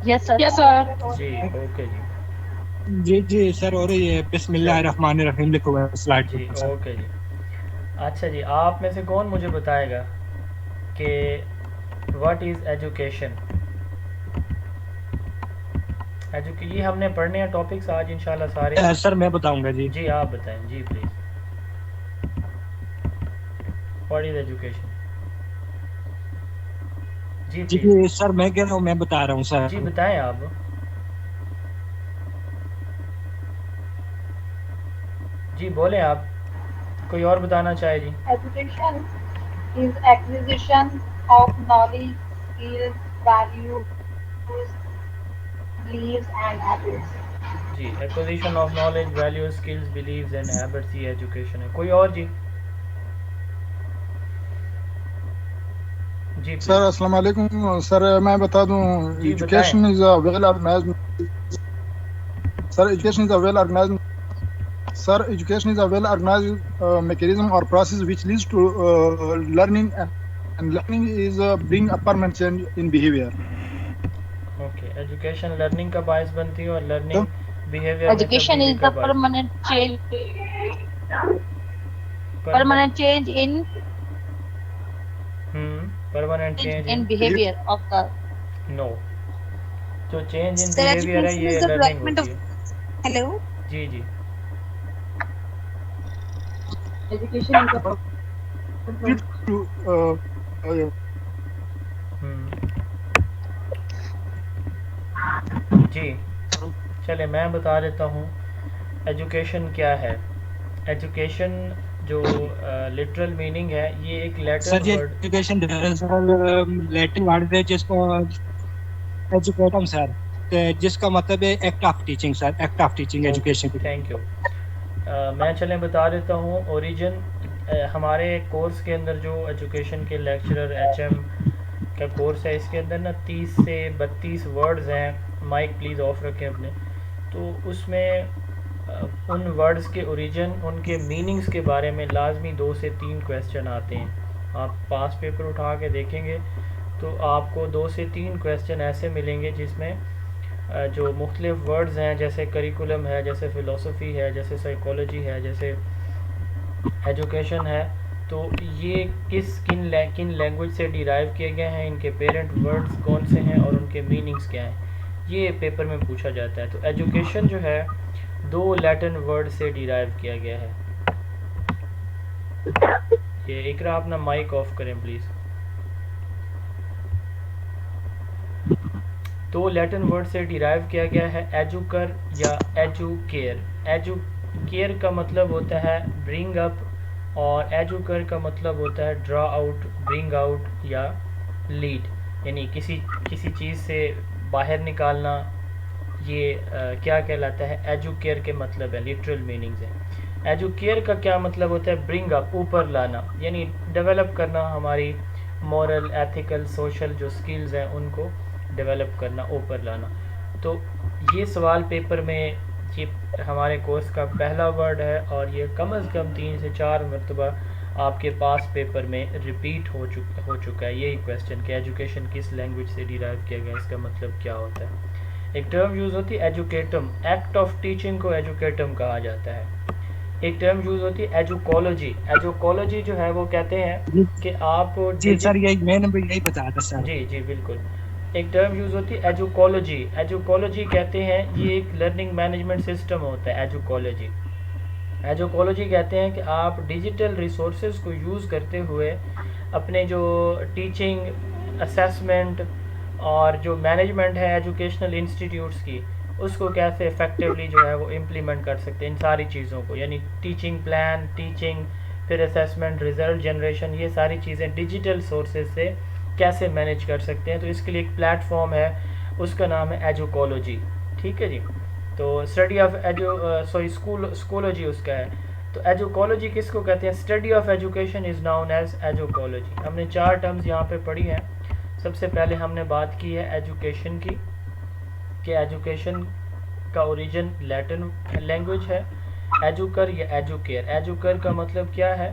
Yes, sir. Yes, sir. جی okay جی. جی جی سر، اور یہ بسم اللہ الرحمن الرحیم لکھا ہوا ہے سلائڈ کے جی اوپر سر. اوکے جی. اچھا جی، آپ میں سے کون مجھے بتائے گا کہ واٹ از ایجوکیشن؟ یہ ہم نے پڑھنے ہیں ٹاپکس آج انشاءاللہ سارے. سر میں بتاؤں گا جی. جی آپ بتائیں جی پلیز. What is education? جی جی پلیز. سر میں کہہ رہا ہوں، میں بتا رہا ہوں سر. جی بتائیں آپ. جی بولیں آپ، کوئی اور بتانا چاہے جی. Education is acquisition of knowledge, skills, values, beliefs, and habits. جی acquisition of knowledge, values, skills, beliefs and habits, یہ ایجوکیشن ہے. کوئی اور جی؟ جی سر پلیز. السلام علیکم. سر میں بتا دوں، جی بتائیں. Education is a well organised. Sir education is a well organised. Sir education is a well organised mechanism or process which leads to learning, and learning is bring a permanent change in behavior. Okay, education learning کا باعث بنتی ہے اور learning behaviour میں Education تبدیلی is کا the باعث. permanent change in permanent change in. behavior of the. No, جو چینج ان Sir, بیہیویئر ہے education is یہ the لرننگ development ہوتی of. ہے. Hello. جی جی. Education is a جی چلے میں بتا دیتا ہوں ایجوکیشن کیا ہے. ایجوکیشن جو لٹرل میننگ ہے، یہ ایک سر لیٹن یہ ورڈ. ایجوکیشن لیٹن ورڈ ہے جس کو ایجوکیٹم سر، جس کا مطلب ہے act of teaching sir, act of teaching education. Thank you. میں چلیں بتا دیتا ہوں اوریجن. ہمارے کورس کے اندر جو ایجوکیشن کے لیکچرر ایچ ایم کا کورس ہے، اس کے اندر نا 30 سے 32 ورڈز ہیں. مائک پلیز آف رکھیں اپنے. تو اس میں ان ورڈز کے اوریجن، ان کے میننگز کے بارے میں لازمی 2 سے 3 کویسچن آتے ہیں. آپ پاس پیپر اٹھا کے دیکھیں گے تو آپ کو 2 سے 3 کویسچن ایسے ملیں گے جس میں جو مختلف ورڈز ہیں، جیسے کریکولم ہے، جیسے فلسفی ہے، جیسے سائیکالوجی ہے، جیسے ایجوکیشن ہے، تو یہ کن لینگویج سے ڈیرائیو کیے گئے ہیں، ان کے پیرنٹ ورڈز کون سے ہیں اور ان کے میننگز کیا ہیں، یہ پیپر میں پوچھا جاتا ہے. تو ایجوکیشن جو ہے 2 لیٹن ورڈ سے ڈیرائیو کیا گیا ہے. یہ اقرا اپنا مائک آف کریں پلیز. 2 لیٹن ورڈ سے ڈیرائیو کیا گیا ہے، ایجوکر یا ایجو کیئر. ایجو کیئر کا مطلب ہوتا ہے برنگ اپ، اور ایجوکر کا مطلب ہوتا ہے ڈرا آؤٹ، برنگ آؤٹ یا لیڈ، یعنی کسی چیز سے باہر نکالنا. یہ کیا کہلاتا ہے؟ ایجو کیئر کے مطلب ہے، لٹرل میننگز ہیں. ایجو کیئر کا کیا مطلب ہوتا ہے؟ برنگ اپ، اوپر لانا، یعنی ڈیولپ کرنا، ہماری مورل، ایتھیکل، سوشل جو سکلز ہیں ان کو ڈیولپ کرنا، اوپر لانا. تو یہ سوال پیپر میں یہ ہمارے کورس کا پہلا ورڈ ہے، اور یہ کم از کم 3 سے 4 مرتبہ آپ کے پاس پیپر میں ریپیٹ ہو چکا ہے یہی کویسچن کہ ایجوکیشن کس لینگویج سے ڈیرائیو کیا گیا، اس کا مطلب کیا ہوتا ہے. ایک ٹرم یوز ہوتی ہے ایجوکیٹم، ایکٹ آف ٹیچنگ کو ایجوکیٹم کہا جاتا ہے. ایک ٹرم یوز ہوتی ہے ایجوکالوجی. ایجوکالوجی جو ہے وہ کہتے ہیں کہ آپ جی سر میں نے بھی یہی بتایا تھا سر. جی جی بالکل. ایک ٹرم یوز ہوتی ہے ایجوکالوجی. ایجوکالوجی کہتے ہیں یہ ایک لرننگ مینجمنٹ سسٹم ہوتا ہے. ایجوکالوجی کہتے ہیں کہ آپ ڈیجیٹل ریسورسز کو یوز کرتے ہوئے اپنے جو ٹیچنگ، اسیسمنٹ اور جو مینجمنٹ ہے ایجوکیشنل انسٹیٹیوٹس کی، اس کو کیسے افیکٹولی جو ہے وہ امپلیمنٹ کر سکتے ہیں ان ساری چیزوں کو، یعنی ٹیچنگ پلان، ٹیچنگ، پھر اسیسمنٹ، ریزلٹ جنریشن، یہ ساری چیزیں ڈیجیٹل سورسز سے کیسے مینیج کر سکتے ہیں. تو اس کے لیے ایک پلیٹ فارم ہے، اس کا نام ہے ایجوکالوجی. ٹھیک ہے جی. تو اسٹڈی آف اسکولوجی اس کا ہے. تو ایجوکالوجی کس کو کہتے ہیں؟ Study of education is known as educology. ہم نے 4 ٹرمز یہاں پہ پڑھی ہیں. سب سے پہلے ہم نے بات کی ہے ایجوکیشن کی، کہ ایجوکیشن کا اوریجن لیٹن لینگویج ہے. ایجوکر یا ایجوکیئر. ایجوکر کا مطلب کیا ہے؟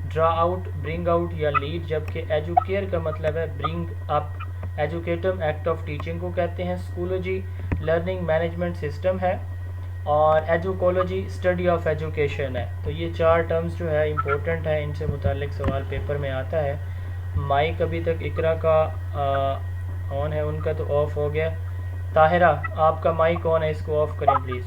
ڈرا آؤٹ، برنگ آؤٹ یا لیڈ، جبکہ ایجوکیئر کا مطلب ہے برنگ اپ ایجوکیٹم ایکٹ آف ٹیچنگ کو کہتے ہیں. اسکولوجی لرننگ مینجمنٹ سسٹم ہے, اور ایجوکولوجی اسٹڈی آف ایجوکیشن ہے. تو یہ 4 ٹرمز جو ہے امپورٹنٹ ہیں, ان سے متعلق سوال پیپر میں آتا ہے. مائک ابھی تک اقرا کا آن ہے, ان کا تو آف ہو گیا. طاہرہ آپ کا مائک آن ہے, اس کو آف کریں پلیز.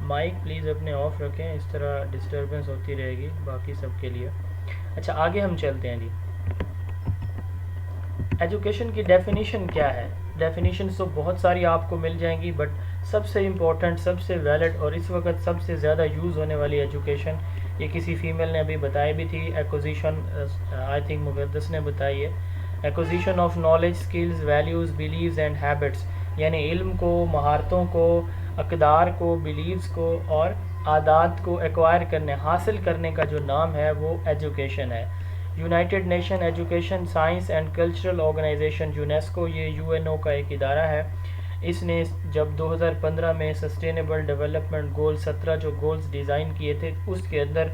مائک پلیز اپنے آف رکھیں, اس طرح ڈسٹربنس ہوتی رہے گی باقی سب کے لیے. اچھا آگے ہم چلتے ہیں جی. ایجوکیشن کی ڈیفینیشن کیا ہے؟ ڈیفینیشن تو بہت ساری آپ کو مل جائیں گی, بٹ سب سے امپورٹنٹ, سب سے ویلڈ اور اس وقت سب سے زیادہ یوز ہونے والی ایجوکیشن, یہ کسی فیمیل نے ابھی بتائی بھی تھی, ایکوزیشن آئی تھنک مقدس نے بتائی ہے. Acquisition of knowledge, skills, values, believes and habits, یعنی علم کو, مہارتوں کو, اقدار کو, بلیوز کو اور عادات کو ایکوائر کرنے, حاصل کرنے کا جو نام ہے وہ ایجوکیشن ہے. United nation education science and cultural organisation UNESCO, یہ UNO کا ایک ادارہ ہے, اس نے جب 2015 میں سسٹینیبل ڈیولپمنٹ گول 17 جو گولز ڈیزائن کیے تھے, اس کے اندر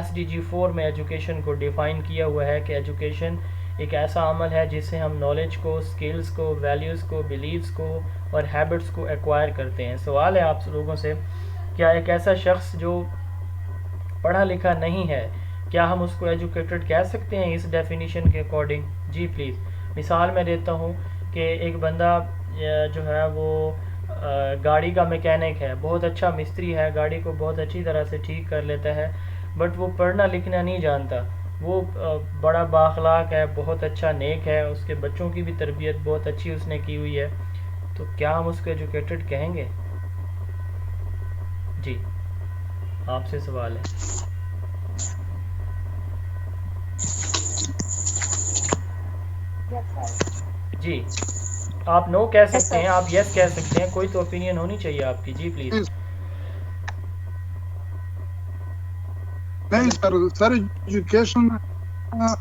SDG 4 میں ایجوکیشن کو ڈیفائن کیا ہوا ہے کہ ایجوکیشن ایک ایسا عمل ہے جس سے ہم نالج کو, اسکلز کو, ویلیوز کو, بلیوز کو اور ہیبٹس کو ایکوائر کرتے ہیں. سوال ہے آپ لوگوں سے, کیا ایک ایسا شخص جو پڑھا لکھا نہیں ہے, کیا ہم اس کو ایجوکیٹڈ کہہ سکتے ہیں اس ڈیفینیشن کے اکارڈنگ؟ جی پلیز. مثال میں دیتا ہوں کہ ایک بندہ جو ہے وہ گاڑی کا میکینک ہے, بہت اچھا مستری ہے, گاڑی کو بہت اچھی طرح سے ٹھیک کر لیتا ہے, بٹ وہ پڑھنا لکھنا نہیں جانتا. وہ بڑا بااخلاق ہے, بہت اچھا نیک ہے, اس کے بچوں کی بھی تربیت بہت اچھی اس نے کی ہوئی ہے, تو کیا ہم اس کو ایجوکیٹڈ کہیں گے؟ جی آپ سے سوال ہے. جی آپ نو کہہ سکتے ہیں, آپ یس کہہ سکتے ہیں, کوئی تو اوپینین ہونی چاہیے آپ کی. جی پلیز. نہیں سر ایجوکیشن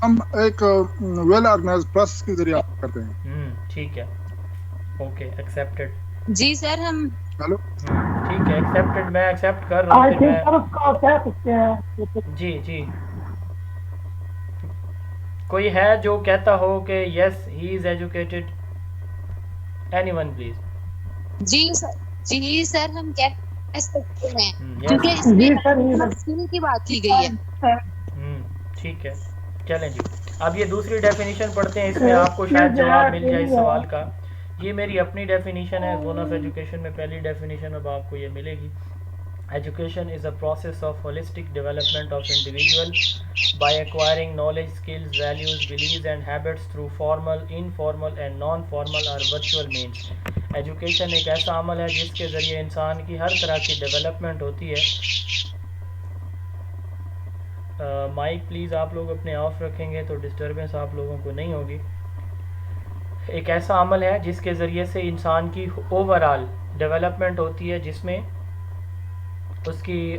ہم ایک ویل آرگنائز پروسیس کے ذریعے کرتے ہیں. ٹھیک ہے, اوکے ایکسیپٹڈ. جی سر ہم ہیلو ٹھیک ہے ایکسیپٹڈ, میں ایکسیپٹ کر رہا ہوں. جی جی کوئی ہے جو کہتا ہو کہ yes he is educated? Anyone please. جی سر ہم کہہ سکتے ہیں کیونکہ اس میں اسکل کی بات کی گئی ہے. ٹھیک ہے چلیں جی. اب یہ دوسری ڈیفینیشن پڑھتے ہیں, اس میں آپ کو شاید جواب مل جائے اس سوال کا. یہ میری اپنی ڈیفینیشن ہے, زون آف ایجوکیشن میں پہلی ڈیفینیشن اب آپ کو یہ ملے گی. Education is a process of holistic development of individual by acquiring knowledge, skills, values, beliefs and habits through formal, informal and non-formal or virtual means. Education ایک ایسا عمل ہے جس کے ذریعے انسان کی ہر طرح کی ڈیولپمنٹ ہوتی ہے. مائک پلیز آپ لوگ اپنے آف رکھیں گے تو ڈسٹربنس آپ لوگوں کو نہیں ہوگی. ایک ایسا عمل ہے جس کے ذریعے سے انسان کی اوور آل ڈیولپمنٹ ہوتی ہے, جس میں اس کی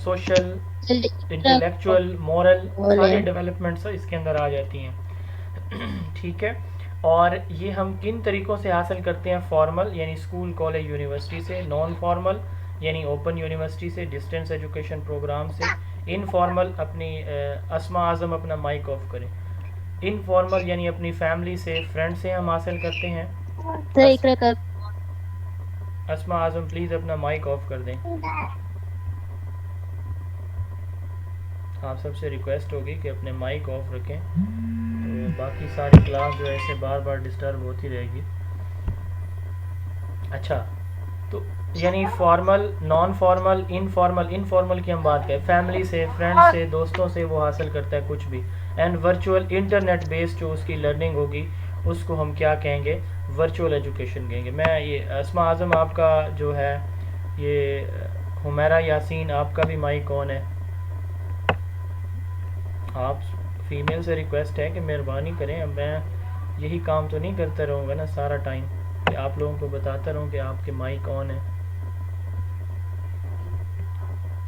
سوشل, انٹلیکچوئل, مورل ساری ڈیولپمنٹس اس کے اندر آ جاتی ہیں. ٹھیک ہے, اور یہ ہم کن طریقوں سے حاصل کرتے ہیں؟ فارمل یعنی اسکول, کالج, یونیورسٹی سے. نان فارمل یعنی اوپن یونیورسٹی سے, ڈسٹینس ایجوکیشن پروگرام سے. انفارمل اپنی اسما اعظم اپنا مائک آف کریں. انفارمل یعنی اپنی فیملی سے, فرینڈ سے ہم حاصل کرتے ہیں. اسما اعظم پلیز اپنا مائک آف کر دیں. آپ سب سے ریکویسٹ ہوگی کہ اپنے مائک آف رکھیں, تو باقی ساری کلاس جو ہے ایسے بار بار ڈسٹرب ہوتی رہے گی. اچھا تو یعنی formal, non formal, informal. Informal کی ہم بات کریں, فیملی سے, فرینڈ سے, دوستوں سے وہ حاصل کرتا ہے کچھ بھی. اینڈ ورچوئل, انٹرنیٹ بیسڈ جو اس کی لرننگ ہوگی اس کو ہم کیا کہیں گے؟ ورچوئل ایجوکیشن کہیں گے. میں یہ اسما اعظم آپ کا جو ہے, یہ حمیرہ یاسین آپ کا بھی مائک آن ہے. آپ فیمیل سے ریکویسٹ ہے کہ مہربانی کریں, اب میں یہی کام تو نہیں کرتا رہوں گا نا سارا ٹائم کہ آپ لوگوں کو بتاتا رہوں کہ آپ کے مائک آن ہے.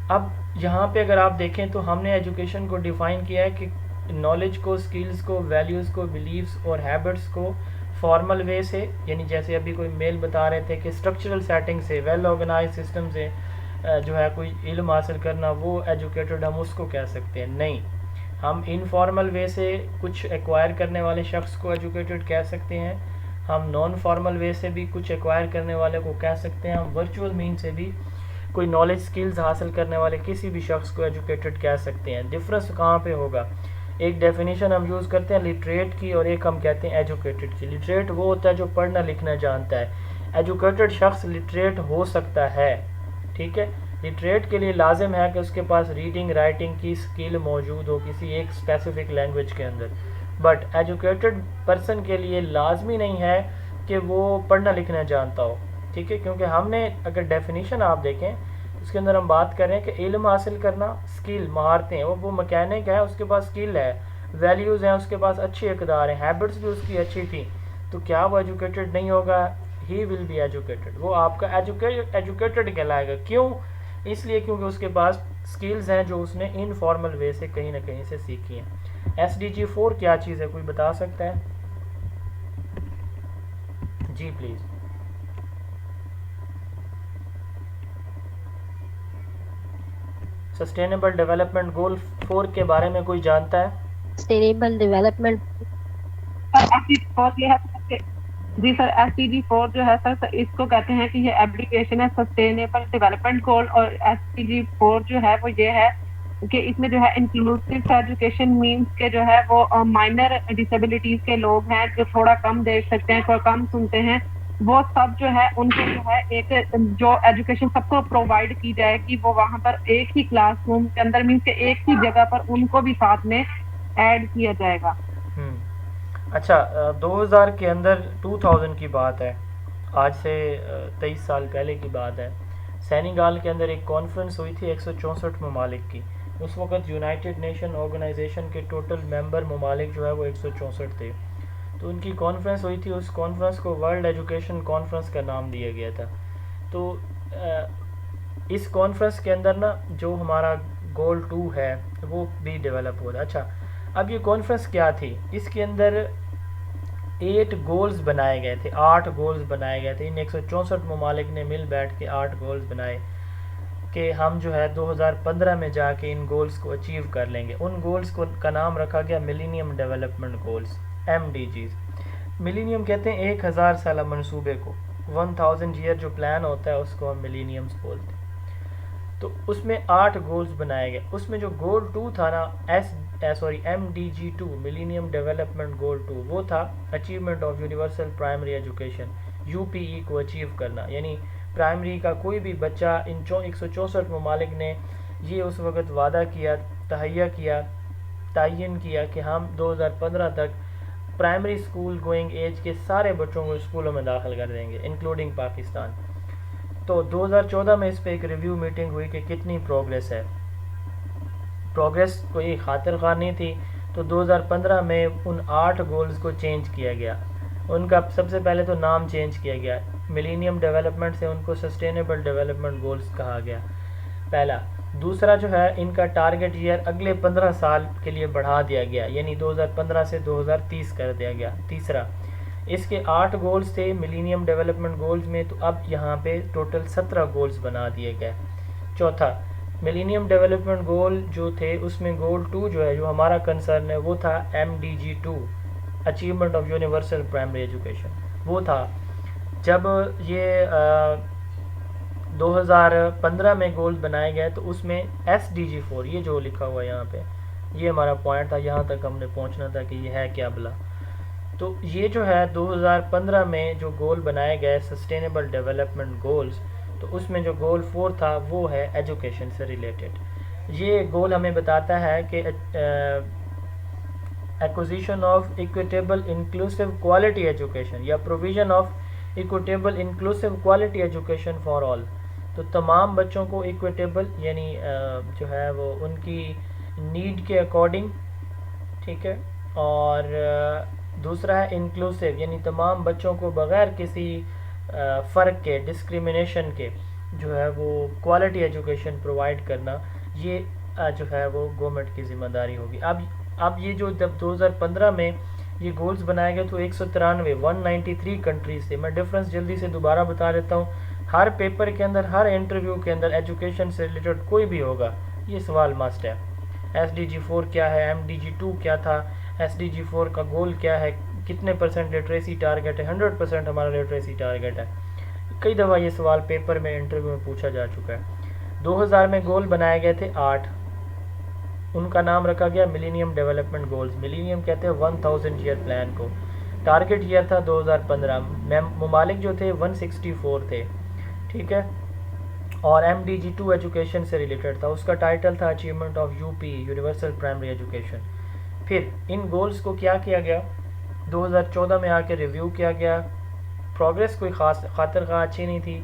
اب یہاں پہ اگر آپ دیکھیں تو ہم نے ایجوکیشن کو ڈیفائن کیا ہے کہ نالج کو, اسکلز کو, ویلیوز کو, بلیفز اور ہیبٹس کو فارمل وے سے, یعنی جیسے ابھی کوئی میل بتا رہے تھے کہ اسٹرکچرل سیٹنگ سے, ویل آرگنائز سسٹم سے, جو ہے کوئی علم حاصل کرنا وہ ایجوکیٹڈ ہم اس کو کہہ سکتے ہیں؟ نہیں، ہم انفارمل وے سے کچھ ایکوائر کرنے والے شخص کو ایجوکیٹڈ کہہ سکتے ہیں، ہم نان فارمل وے سے بھی کچھ ایکوائر کرنے والے کو کہہ سکتے ہیں، ہم ورچوئل مین سے بھی کوئی نالج سکلز حاصل کرنے والے کسی بھی شخص کو ایجوکیٹڈ کہہ سکتے ہیں۔ ڈفرنس کہاں پہ ہوگا؟ ایک ڈیفینیشن ہم یوز کرتے ہیں لٹریٹ کی اور ایک ہم کہتے ہیں ایجوکیٹڈ کی۔ لٹریٹ وہ ہوتا ہے جو پڑھنا لکھنا جانتا ہے، ایجوکیٹڈ شخص لٹریٹ ہو سکتا ہے، ٹھیک ہے؟ لٹریٹ کے لیے لازم ہے کہ اس کے پاس ریڈنگ رائٹنگ کی سکل موجود ہو کسی ایک اسپیسیفک لینگویج کے اندر، بٹ ایجوکیٹڈ پرسن کے لیے لازمی نہیں ہے کہ وہ پڑھنا لکھنا جانتا ہو، ٹھیک ہے؟ کیونکہ ہم نے اگر ڈیفینیشن آپ دیکھیں اس کے اندر ہم بات کر رہے ہیں کہ علم حاصل کرنا، سکل مہارتیں، وہ مکینک ہے، اس کے پاس سکل ہے، ویلیوز ہیں اس کے پاس، اچھی اقدار ہیں، ہیبٹس بھی اس کی اچھی تھیں، تو کیا وہ ایجوکیٹڈ نہیں ہوگا؟ ہی ول بی ایجوکیٹڈ، وہ آپ کا ایجوکیٹڈ کہلائے گا۔ کیوں؟ اس لیے کیونکہ اس کے پاس سکلز ہیں جو اس نے انفارمل وے سے کہیں نہ کہیں سے سیکھی ہیں۔ ایس ڈی جی 4 کیا چیز ہے، کوئی بتا سکتا ہے؟ جی پلیز۔ سسٹینیبل ڈیولپمنٹ گول 4 کے بارے میں کوئی جانتا ہے؟ سسٹینیبل ڈیولپمنٹ جی سر، ایس ٹی جی 4 جو ہے سر اس کو کہتے ہیں کہ یہ ایبریویشن ہے سسٹینیبل ڈیولپمنٹ گول، اور ایس ٹی جی 4 جو ہے وہ یہ ہے کہ اس میں جو ہے انکلوسیو ایجوکیشن مینس کے جو ہے وہ مائنر ڈسیبلٹیز کے لوگ ہیں جو تھوڑا کم دیکھ سکتے ہیں، تھوڑا کم سنتے ہیں، وہ سب جو ہے ان کو جو ہے ایک جو ایجوکیشن سب کو پرووائڈ کی جائے گی، وہ وہاں پر ایک ہی کلاس روم کے اندر مینس کہ ایک ہی جگہ پر ان کو بھی ساتھ میں ایڈ کیا جائے گا۔ اچھا، 2000 کے اندر 2000 کی بات ہے، آج سے 23 سال پہلے کی بات ہے، سینیگال کے اندر ایک کانفرنس ہوئی تھی 164 ممالک کی۔ اس وقت یونائٹڈ نیشن آرگنائزیشن کے ٹوٹل ممبر ممالک جو ہے وہ 164 تھے، تو ان کی کانفرنس ہوئی تھی۔ اس کانفرنس کو ورلڈ ایجوکیشن کانفرنس کا نام دیا گیا تھا۔ تو اس کانفرنس کے اندر نا جو ہمارا گول 2 ہے وہ بھی ڈیولپ ہو رہا ہے۔ اچھا، اب یہ کانفرنس کیا تھی؟ اس کے اندر 8 گولز بنائے گئے تھے، 8 گولز بنائے گئے تھے۔ ان 164 ممالک نے مل بیٹھ کے 8 گولز بنائے کہ ہم جو ہے 2015 میں جا کے ان گولز کو اچیو کر لیں گے۔ ان گولز کو کا نام رکھا گیا millennium development goals, MDGs۔ Millennium کہتے ہیں 1000 سالہ منصوبے کو، 1000 ایئر جو پلان ہوتا ہے اس کو ہم ملینیمز بولتے ہیں۔ تو اس میں 8 گولز بنائے گئے۔ اس میں جو گول 2 تھا نا MDG 2 ملینیم ڈیولپمنٹ گول 2، وہ تھا achievement of universal primary education, UPE کو اچیو کرنا، یعنی پرائمری کا کوئی بھی بچہ ان 164 ممالک نے یہ اس وقت وعدہ کیا، تہیہ کیا، تعین کیا کہ ہم 2015 تک پرائمری اسکول گوئنگ ایج کے سارے بچوں کو اسکولوں میں داخل کر دیں گے انکلوڈنگ پاکستان۔ تو 2014 میں اس پہ ایک ریویو میٹنگ ہوئی کہ کتنی پروگریس ہے۔ پروگریس کوئی خاطر خواہ نہیں تھی، تو 2015 میں ان 8 گولز کو چینج کیا گیا۔ ان کا سب سے پہلے تو نام چینج کیا گیا، ملینیم ڈیولپمنٹ سے ان کو سسٹینیبل ڈیولپمنٹ گولز کہا گیا، پہلا۔ دوسرا جو ہے ان کا ٹارگٹ ایئر اگلے 15 سال کے لیے بڑھا دیا گیا، یعنی 2015 سے 2030 کر دیا گیا، تیسرا۔ اس کے 8 گولز تھے ملینیم ڈیولپمنٹ گولز میں، تو اب یہاں پہ ٹوٹل 17 گولز بنا دیے گئے۔ چوتھا، ملینیم ڈیولپمنٹ گول جو تھے اس میں گول 2 جو ہے جو ہمارا کنسرن ہے وہ تھا MDG 2 achievement of universal primary education, وہ تھا جب یہ 2015 میں گول بنائے گئے تو اس میں SDG 4 یہ جو لکھا ہوا ہے یہاں پہ، یہ ہمارا پوائنٹ تھا، یہاں تک ہم نے پہنچنا تھا کہ یہ ہے کیا بلا۔ تو یہ جو ہے 2015 میں جو گول بنائے گئے سسٹینیبل ڈیولپمنٹ گولز، تو اس میں جو گول 4 تھا وہ ہے ایجوکیشن سے ریلیٹڈ۔ یہ گول ہمیں بتاتا ہے کہ acquisition of equitable inclusive quality education یا provision of equitable inclusive quality education for all, تو تمام بچوں کو ایکویٹیبل یعنی جو ہے وہ ان کی نیڈ کے اکارڈنگ، ٹھیک ہے، اور دوسرا ہے انکلوسیو یعنی تمام بچوں کو بغیر کسی فرق کے، ڈسکریمنیشن کے جو ہے وہ کوالٹی ایجوکیشن پرووائڈ کرنا، یہ جو ہے وہ گورنمنٹ کی ذمہ داری ہوگی۔ اب یہ جو جب 2015 میں یہ گولز بنائے گئے تو 193 کنٹریز تھے۔ میں ڈفرنس جلدی سے دوبارہ بتا دیتا ہوں، ہر پیپر کے اندر، ہر انٹرویو کے اندر ایجوکیشن سے ریلیٹڈ کوئی بھی ہوگا یہ سوال مسٹ ہے. SDG4 کیا ہے، MDG2 کیا تھا، SDG4 کا گول کیا ہے، کتنے % لٹریسی ٹارگٹ ہے. 100% ہمارا لٹریسی ٹارگٹ ہے. کئی دفعہ یہ سوال پیپر میں انٹرویو میں پوچھا جا چکا ہے. 2000 میں گول بنائے گئے تھے 8، ان کا نام رکھا گیا ملینیم ڈیولپمنٹ گولز. ملینیم کہتے ہیں 1000 ایئر پلان کو. ٹارگٹ ایئر تھا 2015. ممالک جو تھے 164 تھے، ٹھیک ہے. اور MDG2 ایجوکیشن سے ریلیٹڈ تھا، اس کا ٹائٹل تھا achievement of UP universal primary education. پھر ان گولز کو کیا کیا گیا، 2014 میں آ کے ریویو کیا گیا. پروگریس کوئی خاص خاطر خواہ اچھی نہیں تھی.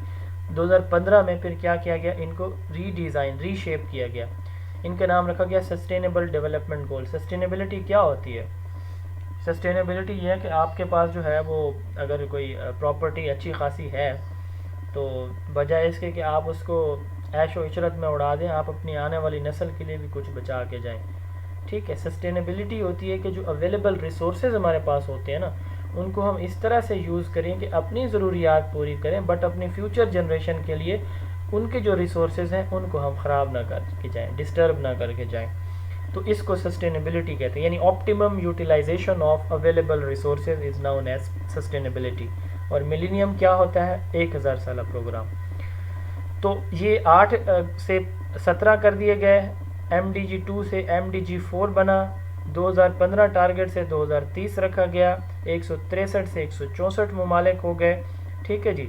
2015 میں پھر کیا کیا گیا، ان کو ری ڈیزائن، ری شیپ کیا گیا. ان کا نام رکھا گیا سسٹینیبل ڈیولپمنٹ گول. سسٹینیبلٹی کیا ہوتی ہے؟ سسٹینیبلٹی یہ ہے کہ آپ کے پاس جو ہے وہ اگر کوئی پراپرٹی اچھی خاصی ہے تو بجائے اس کے کہ آپ اس کو عیش و عشرت میں اڑا دیں، آپ اپنی آنے والی نسل کے لیے بھی کچھ بچا کے جائیں. ٹھیک ہے. سسٹینیبلٹی ہوتی ہے کہ جو اویلیبل ریسورسز ہمارے پاس ہوتے ہیں نا، ان کو ہم اس طرح سے یوز کریں کہ اپنی ضروریات پوری کریں، بٹ اپنی فیوچر جنریشن کے لیے ان کے جو ریسورسز ہیں ان کو ہم خراب نہ کر کے جائیں، ڈسٹرب نہ کر کے جائیں. تو اس کو سسٹینیبلٹی کہتے ہیں، یعنی optimum utilisation of available resources is known as sustainability. اور ملینیم کیا ہوتا ہے؟ 1000 سالہ پروگرام. تو یہ 8 سے 17 کر دیے گئے. MDG2 سے MDG4 بنا. 2015 ٹارگٹ سے 2030 رکھا گیا. 163 سے 164 ممالک ہو گئے. ٹھیک ہے جی.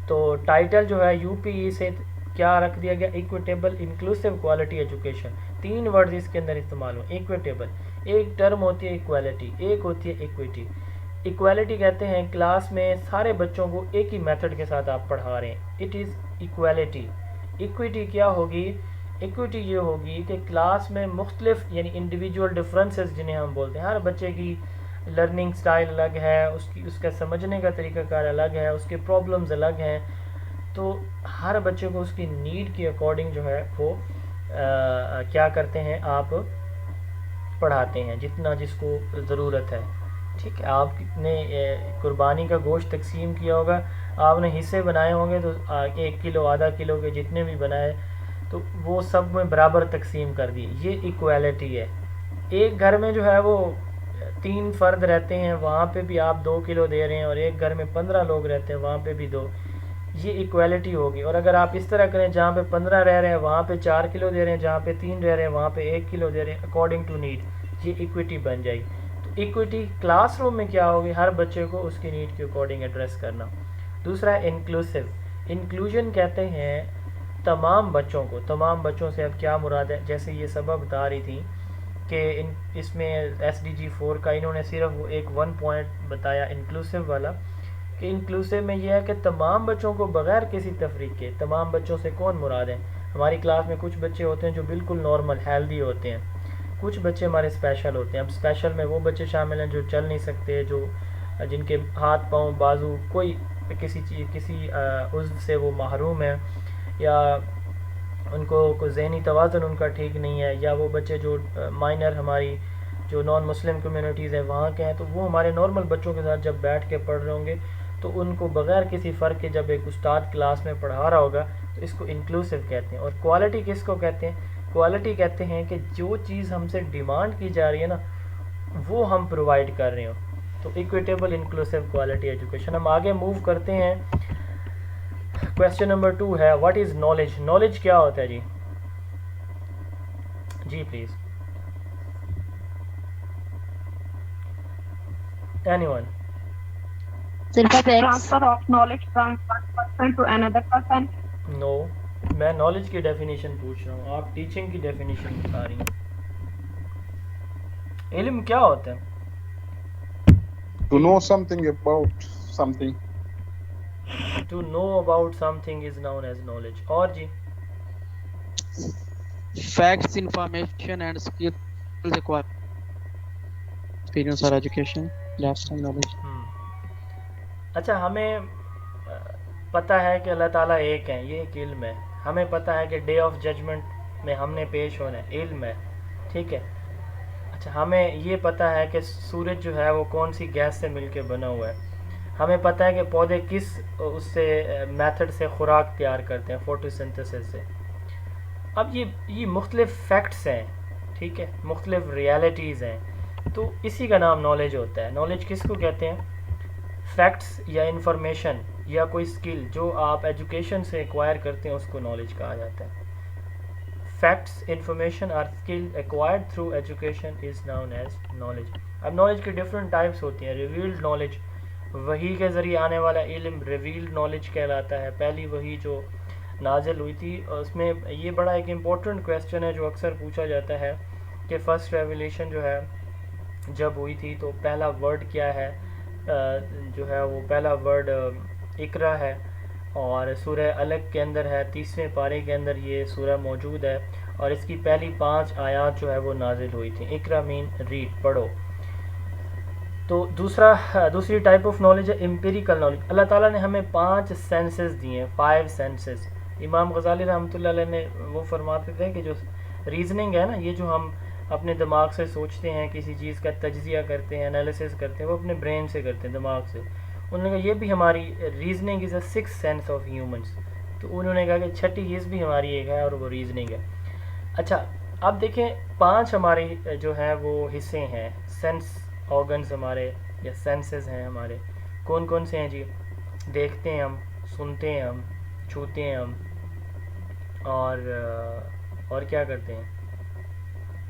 تو ٹائٹل جو ہے UPE سے کیا رکھ دیا گیا، equitable inclusive quality education. 3 words اس کے اندر استعمال ہو. ایکویٹیبل، ایک ٹرم ہوتی ہے ایکویلٹی، ایک ہوتی ہے ایکویٹی. ایکویلٹی کہتے ہیں کلاس میں سارے بچوں کو ایک ہی میتھڈ کے ساتھ آپ پڑھا رہے ہیں، اٹ از ایکویلٹی. ایکویٹی کیا ہوگی؟ ایکویٹی یہ ہوگی کہ کلاس میں مختلف یعنی انڈیویجول ڈفرینسز جنہیں ہم بولتے ہیں، ہر بچے کی لرننگ سٹائل الگ ہے، اس کا سمجھنے کا طریقہ کار الگ ہے، اس کے پرابلمز الگ ہیں. تو ہر بچے کو اس کی نیڈ کے اکارڈنگ جو ہے وہ کیا کرتے ہیں، آپ پڑھاتے ہیں جتنا جس کو ضرورت ہے. ٹھیک ہے. آپ نے قربانی کا گوشت تقسیم کیا ہوگا، آپ نے حصے بنائے ہوں گے تو 1 کلو آدھا کلو کے جتنے بھی بنائے تو وہ سب میں برابر تقسیم کر دی. یہ ایکویلٹی ہے. ایک گھر میں جو ہے وہ 3 فرد رہتے ہیں، وہاں پہ بھی آپ 2 کلو دے رہے ہیں، اور ایک گھر میں 15 لوگ رہتے ہیں وہاں پہ بھی 2. یہ ایکویلٹی ہوگی. اور اگر آپ اس طرح کریں جہاں پہ 15 رہ رہے ہیں وہاں پہ 4 کلو دے رہے ہیں، جہاں پہ 3 رہ رہے ہیں وہاں پہ 1 کلو دے رہے ہیں، اکارڈنگ ٹو نیڈ، یہ ایکویٹی بن جائے گی. تو ایکویٹی کلاس روم میں کیا ہوگی، ہر بچے کو اس کی نیڈ کے اکارڈنگ ایڈریس کرنا. دوسرا ہے انکلوسیو. انکلوژن کہتے ہیں تمام بچوں کو. تمام بچوں سے اب کیا مراد ہے؟ جیسے یہ سبب بتا رہی تھی کہ اس میں SDG4 کا انہوں نے صرف وہ ایک 1 پوائنٹ بتایا انکلوسیو والا، کہ انکلوسیو میں یہ ہے کہ تمام بچوں کو بغیر کسی تفریق کے. تمام بچوں سے کون مراد ہیں؟ ہماری کلاس میں کچھ بچے ہوتے ہیں جو بالکل نارمل ہیلدی ہوتے ہیں، کچھ بچے ہمارے اسپیشل ہوتے ہیں. اب اسپیشل میں وہ بچے شامل ہیں جو چل نہیں سکتے، جو جن کے ہاتھ پاؤں بازو کوئی کسی عضو سے وہ محروم ہیں، یا ان کو کوئی ذہنی توازن ان کا ٹھیک نہیں ہے، یا وہ بچے جو مائنر ہماری جو نان مسلم کمیونٹیز ہیں وہاں کے ہیں، تو وہ ہمارے نارمل بچوں کے ساتھ جب بیٹھ کے پڑھ رہے ہوں گے تو ان کو بغیر کسی فرق کے جب ایک استاد کلاس میں پڑھا رہا ہوگا تو اس کو انکلوسیو کہتے ہیں. اور کوالٹی کس کو کہتے ہیں؟ کوالٹی کہتے ہیں کہ جو چیز ہم سے ڈیمانڈ کی جا رہی ہے نا وہ ہم پرووائڈ کر رہے ہوں. تو ایکویٹیبل انکلوسیو کوالٹی ایجوکیشن. ہم آگے موو کرتے ہیں. کویسچن نمبر 2 ہے واٹ از نالج. نالج کیا ہوتا ہے جی؟ جی please anyone. Transfer of knowledge from one person to another person. No, میں نالج کی ڈیفینیشن پوچھ رہا ہوں، آپ ٹیچنگ کی ڈیفینیشن بتا رہی ہیں. علم کیا ہوتا ہے؟ To know something about something. To know about something is known as knowledge. اور جی؟ Facts, information and skills acquired. Experience or education, lifetime knowledge. اچھا، ہمیں پتہ ہے کہ اللہ تعالیٰ ایک ہیں، یہ ایک علم ہے. ہمیں پتہ ہے کہ ڈے آف ججمنٹ میں ہم نے پیش ہونا ہے، علم ہے. ٹھیک ہے. اچھا، ہمیں یہ پتہ ہے کہ سورج جو ہے وہ کون سی گیس سے مل کے بنا ہوا ہے. ہمیں پتہ ہے کہ پودے کس اس سے میتھڈ سے خوراک تیار کرتے ہیں، فوٹوسنتھسس سے. اب یہ مختلف فیکٹس ہیں، ٹھیک ہے، مختلف ریالٹیز ہیں، تو اسی کا نام نالج ہوتا ہے. نالج کس کو کہتے ہیں؟ فیکٹس یا انفارمیشن یا کوئی اسکل جو آپ ایجوکیشن سے ایکوائر کرتے ہیں اس کو نالج کہا جاتا ہے. فیکٹس، انفارمیشن اور skill acquired through education is known as knowledge. اب نالج کی ڈفرینٹ ٹائپس ہوتی ہیں. ریویلڈ نالج، وحی کے ذریعے آنے والا علم ریویلڈ نالج کہلاتا ہے. پہلی وحی جو نازل ہوئی تھی، اس میں یہ بڑا ایک امپورٹنٹ کویسچن ہے جو اکثر پوچھا جاتا ہے کہ فرسٹ ریویلیشن جو ہے جب ہوئی تھی تو پہلا ورڈ کیا ہے؟ جو ہے وہ پہلا ورڈ اقرا ہے، اور سورہ الگ کے اندر ہے، 30ویں پارے کے اندر یہ سورہ موجود ہے، اور اس کی پہلی 5 آیات جو ہے وہ نازل ہوئی تھی. اقرا مین ریڈ، پڑھو. تو دوسری ٹائپ آف نالج ہے امپیریکل نالج. اللہ تعالیٰ نے ہمیں 5 سینسز دیے ہیں، 5 سینسز. امام غزالی رحمۃ اللہ علیہ نے وہ فرماتے تھے کہ جو ریزننگ ہے نا، یہ جو ہم اپنے دماغ سے سوچتے ہیں، کسی چیز کا تجزیہ کرتے ہیں، انالیسس کرتے ہیں، وہ اپنے برین سے کرتے ہیں، دماغ سے. انہوں نے کہا یہ بھی ہماری reasoning is a 6th sense of humans. تو انہوں نے کہا کہ چھٹی چیز بھی ہماری ایک ہے اور وہ ریزننگ ہے. اچھا اب دیکھیں 5 ہمارے جو ہیں وہ حصے ہیں، سینس آرگنز ہمارے یا سینسز ہیں ہمارے. کون کون سے ہیں جی؟ دیکھتے ہیں ہم، سنتے ہیں ہم، چھوتے ہیں ہم، اور کیا کرتے ہیں؟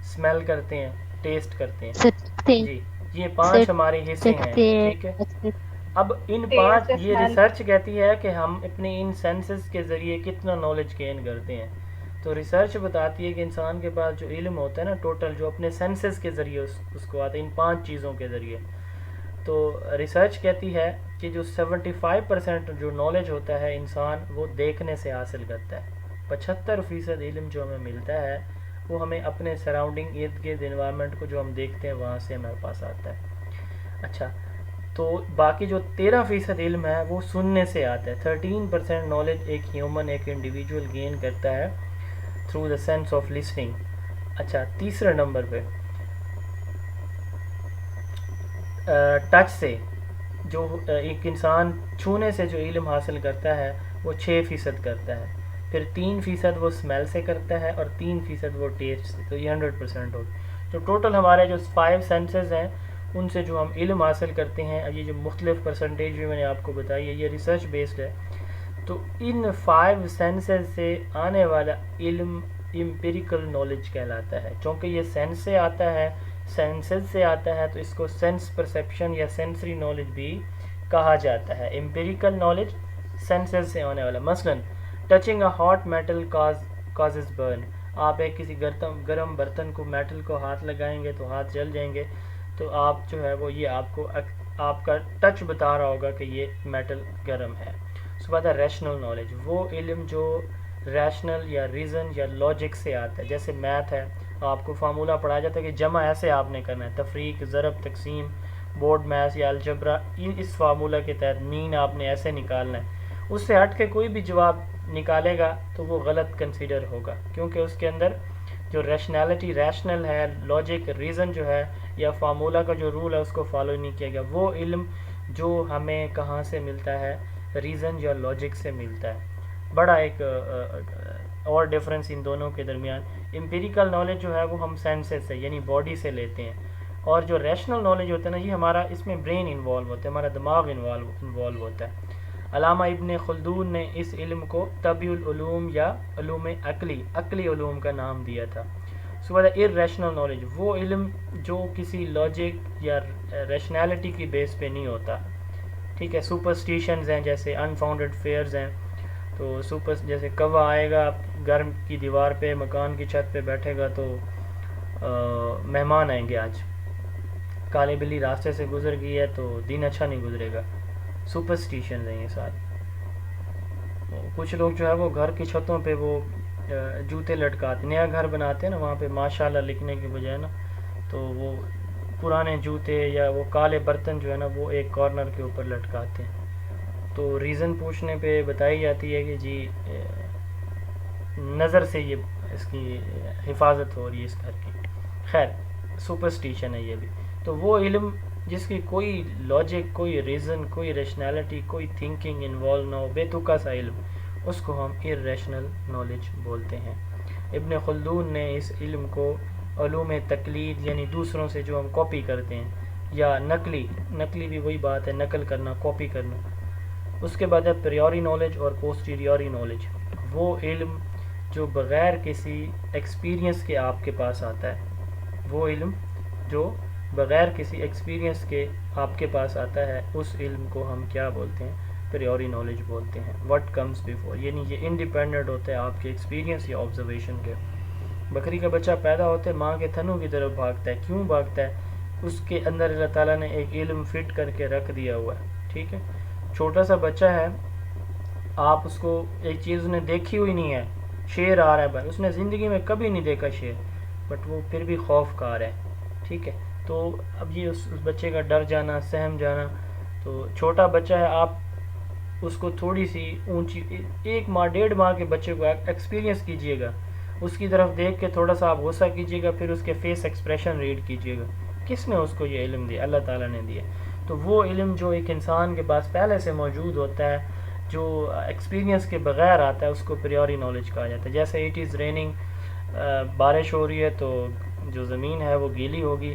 اسمیل کرتے ہیں، ٹیسٹ کرتے ہیں. جی یہ 5 ہمارے حصے ہیں، ٹھیک ہے. اب ان 5 یہ ریسرچ کہتی ہے کہ ہم اپنے ان سینسز کے ذریعے کتنا نالج گین کرتے ہیں. تو ریسرچ بتاتی ہے کہ انسان کے پاس جو علم ہوتا ہے نا ٹوٹل، جو اپنے سینسز کے ذریعے اس کو آتا ہے، ان 5 چیزوں کے ذریعے. تو ریسرچ کہتی ہے کہ جو 75% جو نالج ہوتا ہے انسان وہ دیکھنے سے حاصل کرتا ہے. 75% علم جو ہمیں ملتا ہے وہ ہمیں اپنے سراؤنڈنگ، ارد گرد انوائرمنٹ کو جو ہم دیکھتے ہیں وہاں سے ہمارے پاس آتا ہے. اچھا تو باقی جو 13% علم ہے وہ سننے سے آتا ہے. 13% نالج ایک ہیومن، ایک انڈیویجول گین کرتا ہے through the sense of listening. اچھا تیسرے نمبر پہ ٹچ سے، جو ایک انسان چھونے سے جو علم حاصل کرتا ہے وہ 6% کرتا ہے. پھر 3% وہ اسمیل سے کرتا ہے اور 3% وہ ٹیسٹ سے. تو یہ 100% ہو. تو ٹوٹل ہمارے جو 5 سینسز ہیں ان سے جو ہم علم حاصل کرتے ہیں، اب یہ جو مختلف پرسنٹیج بھی میں نے آپ کو بتائی ہے یہ ریسرچ بیسڈ ہے. تو ان 5 سینسز سے آنے والا علم امپیریکل نالج کہلاتا ہے. چونکہ یہ سینس سے آتا ہے، سینسز سے آتا ہے، تو اس کو سینس پرسیپشن یا سینسری نالج بھی کہا جاتا ہے. امپیریکل نالج سینسز سے آنے والا. مثلا touching a hot metal causes burn. آپ ایک کسی گرم برتن کو، میٹل کو ہاتھ لگائیں گے تو ہاتھ جل جائیں گے. تو آپ جو ہے وہ یہ آپ کا ٹچ بتا رہا ہوگا کہ یہ میٹل گرم ہے. اس کے بعد ہے ریشنل نالج، وہ علم جو ریشنل یا ریزن یا لاجک سے آتا ہے. جیسے میتھ ہے، آپ کو فارمولہ پڑھایا جاتا ہے کہ جمع ایسے آپ نے کرنا ہے، تفریق، ضرب، تقسیم، بورڈ میتھ یا الجبرا، اس فارمولہ کے تحت مین آپ نے ایسے نکالنا ہے. اس سے ہٹ کے کوئی بھی جواب نکالے گا تو وہ غلط کنسیڈر ہوگا، کیونکہ اس کے اندر جو ریشنالٹی، ریشنل ہے، لاجک، ریزن جو ہے یا فارمولہ کا جو رول ہے اس کو فالو نہیں کیا گیا. وہ علم جو ہمیں کہاں سے ملتا ہے؟ ریزن یا لاجک سے ملتا ہے. بڑا ایک اور ڈفرینس ان دونوں کے درمیان. امپیریکل نالج جو ہے وہ ہم سینسز سے یعنی باڈی سے لیتے ہیں، اور جو ریشنل نالج ہوتا ہے نا یہ ہمارا، اس میں برین انوالو ہوتا ہے، ہمارا دماغ انوالو ہوتا ہے. علامہ ابن خلدون نے اس علم کو طبیع العلوم یا علوم عقلی علوم کا نام دیا تھا. اس کے بعد ارریشنل نالج، وہ علم جو کسی لاجک یا ریشنالٹی کی بیس پہ نہیں ہوتا. ٹھیک ہے، سپرسٹیشنز ہیں، جیسے انفاؤنڈڈ فیئرز ہیں. تو جیسے کوا آئے گا گھر کی دیوار پہ، مکان کی چھت پہ بیٹھے گا تو مہمان آئیں گے، آج کالے بلی راستے سے گزر گئی ہے تو دن اچھا نہیں گزرے گا. سپرسٹیشنز ہیں یہ سارے. کچھ لوگ جو ہے وہ گھر کی چھتوں پہ وہ جوتے لٹکاتے، نیا گھر بناتے ہیں نا، وہاں پہ ماشاءاللہ لکھنے کے بجائے نا تو وہ پرانے جوتے یا وہ کالے برتن جو ہے نا وہ ایک کارنر کے اوپر لٹکاتے ہیں. تو ریزن پوچھنے پہ بتائی جاتی ہے کہ جی نظر سے یہ اس کی حفاظت ہو رہی ہے اس گھر کی. خیر سپرسٹیشن ہے یہ بھی. تو وہ علم جس کی کوئی لاجک، کوئی ریزن، کوئی ریشنالٹی، کوئی تھنکنگ انوالو نہ ہو، بے تکا سا علم، اس کو ہم irrational نالج بولتے ہیں۔ ابن خلدون نے اس علم کو علوم تقلید یعنی دوسروں سے جو ہم کاپی کرتے ہیں، یا نقلی بھی وہی بات ہے، نقل کرنا، کاپی کرنا۔ اس کے بعد ہے پریوری نالج اور پوسٹیریوری نالج، وہ علم جو بغیر کسی ایکسپیرینس کے آپ کے پاس آتا ہے، وہ علم جو بغیر کسی ایکسپیرینس کے آپ کے پاس آتا ہے، اس علم کو ہم کیا بولتے ہیں؟ پریوری نالج بولتے ہیں۔ واٹ کمز بیفور، یعنی یہ انڈیپینڈنٹ ہوتا ہے آپ کے ایکسپیرینس یا آبزرویشن کے۔ بکری کا بچہ پیدا ہوتا ہے ماں کے تھنوں کی طرف بھاگتا ہے، کیوں بھاگتا ہے؟ اس کے اندر اللہ تعالیٰ نے ایک علم فٹ کر کے رکھ دیا ہوا ہے، ٹھیک ہے۔ چھوٹا سا بچہ ہے، آپ اس کو ایک چیز نے دیکھی ہوئی نہیں ہے، شیر آ رہا ہے بس، اس نے زندگی میں کبھی نہیں دیکھا شیر، بٹ وہ پھر بھی خوف کار ہے، ٹھیک ہے۔ تو اب یہ اس بچے کا ڈر جانا، سہم جانا، تو چھوٹا بچہ ہے، آپ اس کو تھوڑی سی اونچی 1 ماہ 1.5 ماہ کے بچے کو ایکسپیرینس کیجئے گا، اس کی طرف دیکھ کے تھوڑا سا آپ غصہ کیجئے گا، پھر اس کے فیس ایکسپریشن ریڈ کیجئے گا، کس نے اس کو یہ علم دیا؟ اللہ تعالیٰ نے دیا۔ تو وہ علم جو ایک انسان کے پاس پہلے سے موجود ہوتا ہے، جو ایکسپیرینس کے بغیر آتا ہے، اس کو پریوری نالج کہا جاتا ہے۔ جیسے اٹ از ریننگ، بارش ہو رہی ہے تو جو زمین ہے وہ گیلی ہوگی،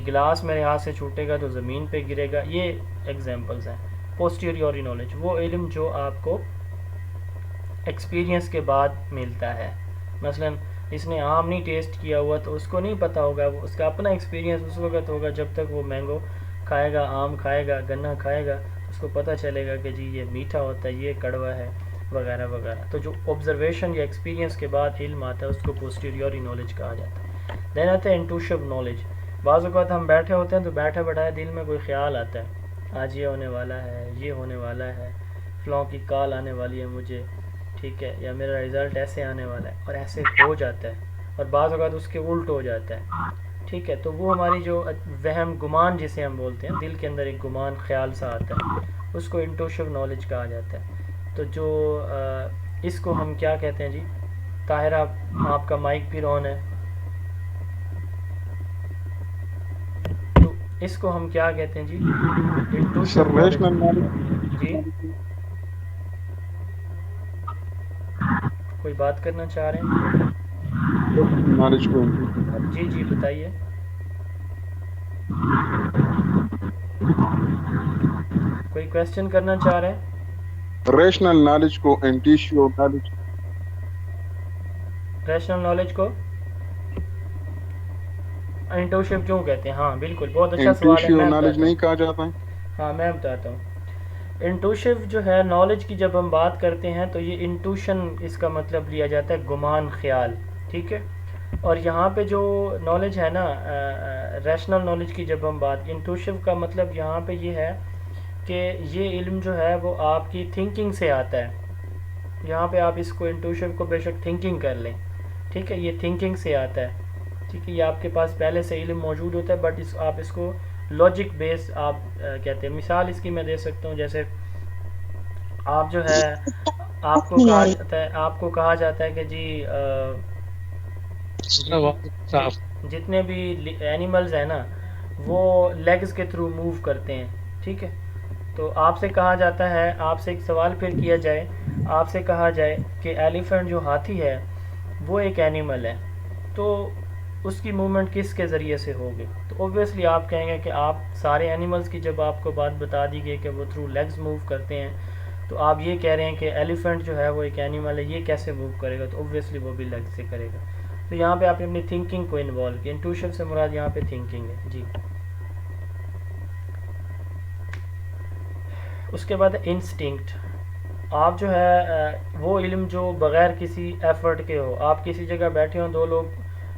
گلاس میرے ہاتھ سے چھوٹے گا تو زمین پہ گرے گا، یہ ایگزامپلز ہیں۔ پوسٹیریوری نالج، وہ علم جو آپ کو ایکسپیرینس کے بعد ملتا ہے۔ مثلا اس نے آم نہیں ٹیسٹ کیا ہوا تو اس کو نہیں پتہ ہوگا، اس کا اپنا ایکسپیرینس اس وقت ہوگا جب تک وہ مینگو کھائے گا، آم کھائے گا، گنا کھائے گا، اس کو پتہ چلے گا کہ جی یہ میٹھا ہوتا ہے، یہ کڑوا ہے، وغیرہ وغیرہ۔ تو جو آبزرویشن یا ایکسپیرینس کے بعد علم آتا ہے اس کو پوسٹیریوری نالج کہا جاتا ہے۔ دین آتا ہے انٹوشو نالج۔ بعض اوقات ہم بیٹھے ہوتے ہیں تو بیٹھے بیٹھائے دل میں کوئی خیال آتا ہے، آج یہ ہونے والا ہے، یہ ہونے والا ہے، فلاں کی کال آنے والی ہے مجھے، ٹھیک ہے، یا میرا رزلٹ ایسے آنے والا ہے، اور ایسے ہو جاتا ہے، اور بعض اوقات اس کے الٹ ہو جاتا ہے، ٹھیک ہے۔ تو وہ ہماری جو وہم گمان جسے ہم بولتے ہیں، دل کے اندر ایک گمان خیال سا آتا ہے، اس کو انٹوشو نالج کہا جاتا ہے۔ تو جو اس کو ہم کیا کہتے ہیں جی؟ طاہرہ آپ کا مائک بھی آن ہے، تو اس کو ہم کیا کہتے ہیں جی؟ انٹوشو نالج۔ جی کوئی بات کرنا چاہ رہے ہیں؟ نالج کو جی جی بتائیے۔ کوئی کویسچن کرنا چاہ رہے ہیں؟ ریشنل نالج کو انٹیشیو نالج، ریشنل نالج کو انٹوشو کیوں کہتے ہیں؟ ہاں بالکل، بہت اچھا سوال ہے۔ انٹیشیو نالج نہیں کہا جاتا ہے؟ ہاں میں بتاتا ہوں۔ انٹوشو جو ہے نالج کی جب ہم بات کرتے ہیں تو یہ انٹوشن اس کا مطلب لیا جاتا ہے گمان، خیال، ٹھیک ہے۔ اور یہاں پہ جو نالج ہے نا، ریشنل نالج کی جب ہم بات، انٹوشو کا مطلب یہاں پہ یہ ہے کہ یہ علم جو ہے وہ آپ کی تھنکنگ سے آتا ہے۔ یہاں پہ آپ اس کو انٹوشو کو بے شک تھنکنگ کر لیں، ٹھیک ہے، یہ تھنکنگ سے آتا ہے، ٹھیک ہے، یہ آپ کے پاس پہلے سے علم موجود ہوتا ہے، بٹ آپ اس کو لاجک بیس آپ کہتے ہیں۔ مثال اس کی میں دے سکتا ہوں، جیسے آپ جو ہے آپ کو کہا جاتا ہے کہ جی جتنے بھی اینیملز ہیں نا وہ لیگز کے تھرو موو کرتے ہیں، ٹھیک ہے۔ تو آپ سے کہا جاتا ہے، آپ سے ایک سوال پھر کیا جائے، آپ سے کہا جائے کہ ایلیفینٹ جو ہاتھی ہے وہ ایک اینیمل ہے، تو اس کی موومنٹ کس کے ذریعے سے ہوگی؟ تو اوبویسلی آپ کہیں گے کہ آپ سارے اینیملز کی جب آپ کو بات بتا دی گئی کہ وہ تھرو لیگز موو کرتے ہیں، تو آپ یہ کہہ رہے ہیں کہ ایلیفینٹ جو ہے وہ ایک اینیمل ہے، یہ کیسے موو کرے گا؟ تو اوبویسلی وہ بھی لیگ سے کرے گا۔ تو یہاں پہ آپ نے اپنی تھنکنگ کو انوالو کیا، انٹویشن سے مراد یہاں پہ تھنکنگ ہے جی۔ اس کے بعد انسٹنکٹ، آپ جو ہے وہ علم جو بغیر کسی ایفرٹ کے ہو، آپ کسی جگہ بیٹھے ہوں، دو لوگ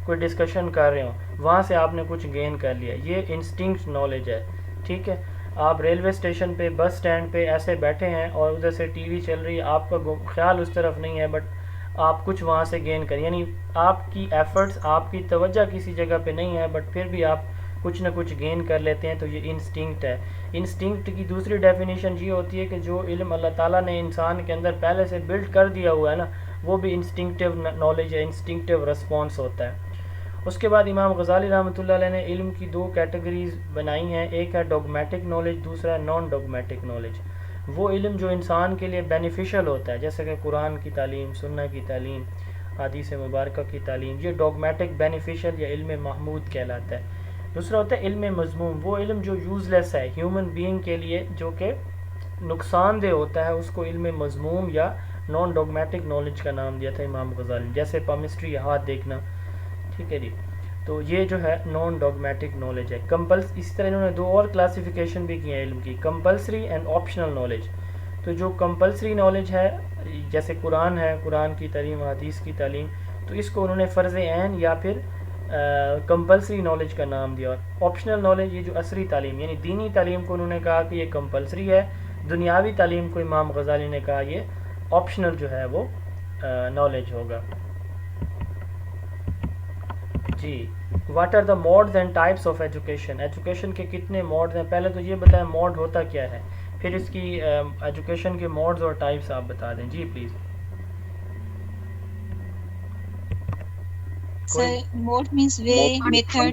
کوئی ڈسکشن کر رہے ہوں، وہاں سے آپ نے کچھ گین کر لیا، یہ انسٹنکٹ نالج ہے، ٹھیک ہے۔ آپ ریلوے اسٹیشن پہ، بس اسٹینڈ پہ ایسے بیٹھے ہیں اور ادھر سے ٹی وی چل رہی ہے، آپ کا خیال اس طرف نہیں ہے، بٹ آپ کچھ وہاں سے گین کریں، یعنی آپ کی ایفرٹس، آپ کی توجہ کسی جگہ پہ نہیں ہے، بٹ پھر بھی آپ کچھ نہ کچھ گین کر لیتے ہیں، تو یہ انسٹنکٹ ہے۔ انسٹنکٹ کی دوسری ڈیفینیشن یہ ہوتی ہے کہ جو علم اللہ تعالیٰ نے انسان کے اندر پہلے سے بلڈ کر دیا ہوا ہے نا، وہ بھی انسٹنکٹیو نالج ہے، انسٹنکٹیو رسپانس ہوتا ہے۔ اس کے بعد امام غزالی رحمۃ اللہ علیہ نے علم کی دو کیٹیگریز بنائی ہیں، ایک ہے ڈوگمیٹک نالج، دوسرا ہے نان ڈوگمیٹک نالج۔ وہ علم جو انسان کے لیے بینیفیشل ہوتا ہے، جیسے کہ قرآن کی تعلیم، سنہ کی تعلیم، حدیث مبارکہ کی تعلیم، یہ ڈوگمیٹک بینیفیشل یا علم محمود کہلاتا ہے۔ دوسرا ہوتا ہے علم مذموم، وہ علم جو یوز لیس ہے ہیومن بینگ کے لیے، جو کہ نقصان دہ ہوتا ہے، اس کو علم مذموم یا نان ڈوگمیٹک نالج کا نام دیا تھا امام غزالی نے، جیسے پامسٹری، ہاتھ دیکھنا، ٹھیک ہے جی۔ تو یہ جو ہے نان ڈوگمیٹک نالج ہے۔ اسی طرح انہوں نے دو اور کلاسیفیکیشن بھی کی ہیں علم کی، کمپلسری اینڈ آپشنل نالج۔ تو جو کمپلسری نالج ہے، جیسے قرآن ہے، قرآن کی تعلیم، حدیث کی تعلیم، تو اس کو انہوں نے فرض عین یا پھر کمپلسری نالج کا نام دیا۔ اور آپشنل نالج، یہ جو عصری تعلیم یعنی دینی تعلیم کو انہوں نے کہا کہ یہ کمپلسری ہے، دنیاوی تعلیم کو امام غزالی نے کہا یہ آپشنل جو ہے وہ نالج ہوگا۔ جی، what are the modes and types of education? Education کے کتنے موڈز ہیں؟ پہلے تو یہ بتائیں موڈ ہوتا کیا ہے، پھر اس کی ایجوکیشن کے موڈز اور ٹائپس آپ بتا دیں جی please. Sir, mode means way, method,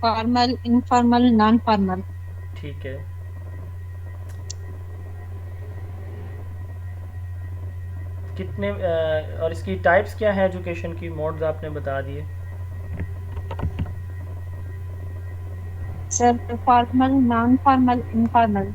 formal, informal, non-formal. ٹھیک ہے، کتنے اور اس کی ٹائپس کیا ہیں ایجوکیشن کی؟ موڈز آپ نے بتا دیے۔ Sir, formal, non-formal, informal,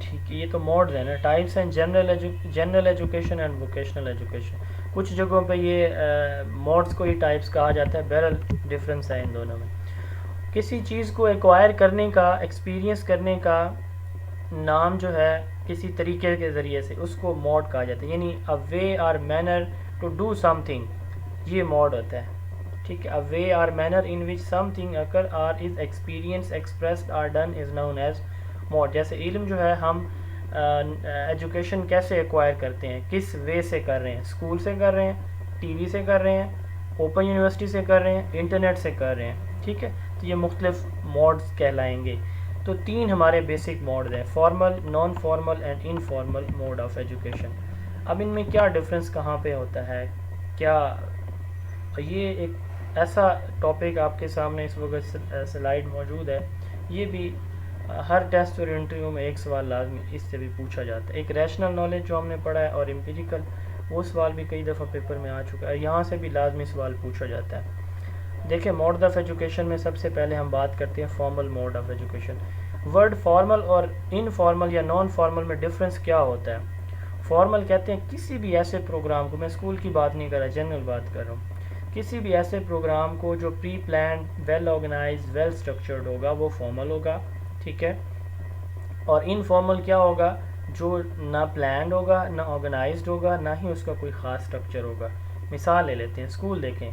ٹھیک ہے، یہ تو موڈز ہیں نا، ٹائپس ہیں general education and vocational education. کچھ جگہوں پہ یہ موڈز کو ہی ٹائپس کہا جاتا ہے، بہرحال ڈفرینس ہے ان دونوں میں۔ کسی چیز کو ایکوائر کرنے کا، ایکسپیرینس کرنے کا نام جو ہے کسی طریقے کے ذریعے سے، اس کو موڈ کہا جاتا ہے، یعنی اے وے اور manner to do something, یہ موڈ ہوتا ہے، ٹھیک ہے۔ اے وے اور manner in which some thing occur or is experience expressed or done is known as mode. جیسے علم جو ہے ہم ایجوکیشن کیسے ایکوائر کرتے ہیں، کس وے سے کر رہے ہیں، اسکول سے کر رہے ہیں، ٹی وی سے کر رہے ہیں، اوپن یونیورسٹی سے کر رہے ہیں، انٹرنیٹ سے کر رہے ہیں، ٹھیک ہے۔ تو یہ مختلف موڈز کہلائیں گے۔ تو تین ہمارے بیسک موڈز ہیں، formal, non formal and informal mode of education. اب ان میں کیا ڈفرینس کہاں پہ ہوتا ہے، کیا یہ ایک ایسا ٹاپک آپ کے سامنے اس وقت سلائیڈ موجود ہے، یہ بھی ہر ٹیسٹ اور انٹرویو میں ایک سوال لازمی اس سے بھی پوچھا جاتا ہے۔ ایک ریشنل نالج جو ہم نے پڑھا ہے اور امپیریکل، وہ سوال بھی کئی دفعہ پیپر میں آ چکا ہے، یہاں سے بھی لازمی سوال پوچھا جاتا ہے۔ دیکھیں موڈ آف ایجوکیشن میں سب سے پہلے ہم بات کرتے ہیں formal mode of education. Word formal اور انفارمل یا نان فارمل میں ڈفرینس کیا ہوتا ہے؟ فارمل کہتے ہیں کسی بھی ایسے پروگرام کو، میں اسکول کی بات نہیں کر رہا، جنرل بات کر رہا ہوں، کسی بھی ایسے پروگرام کو جو pre planned, well organise, well structured ہوگا، وہ فارمل ہوگا، ٹھیک ہے۔ اور انفارمل کیا ہوگا؟ جو نہ پلانڈ ہوگا، نہ آرگنائزڈ ہوگا، نہ ہی اس کا کوئی خاص اسٹرکچر ہوگا۔ مثال لے لیتے ہیں، اسکول دیکھیں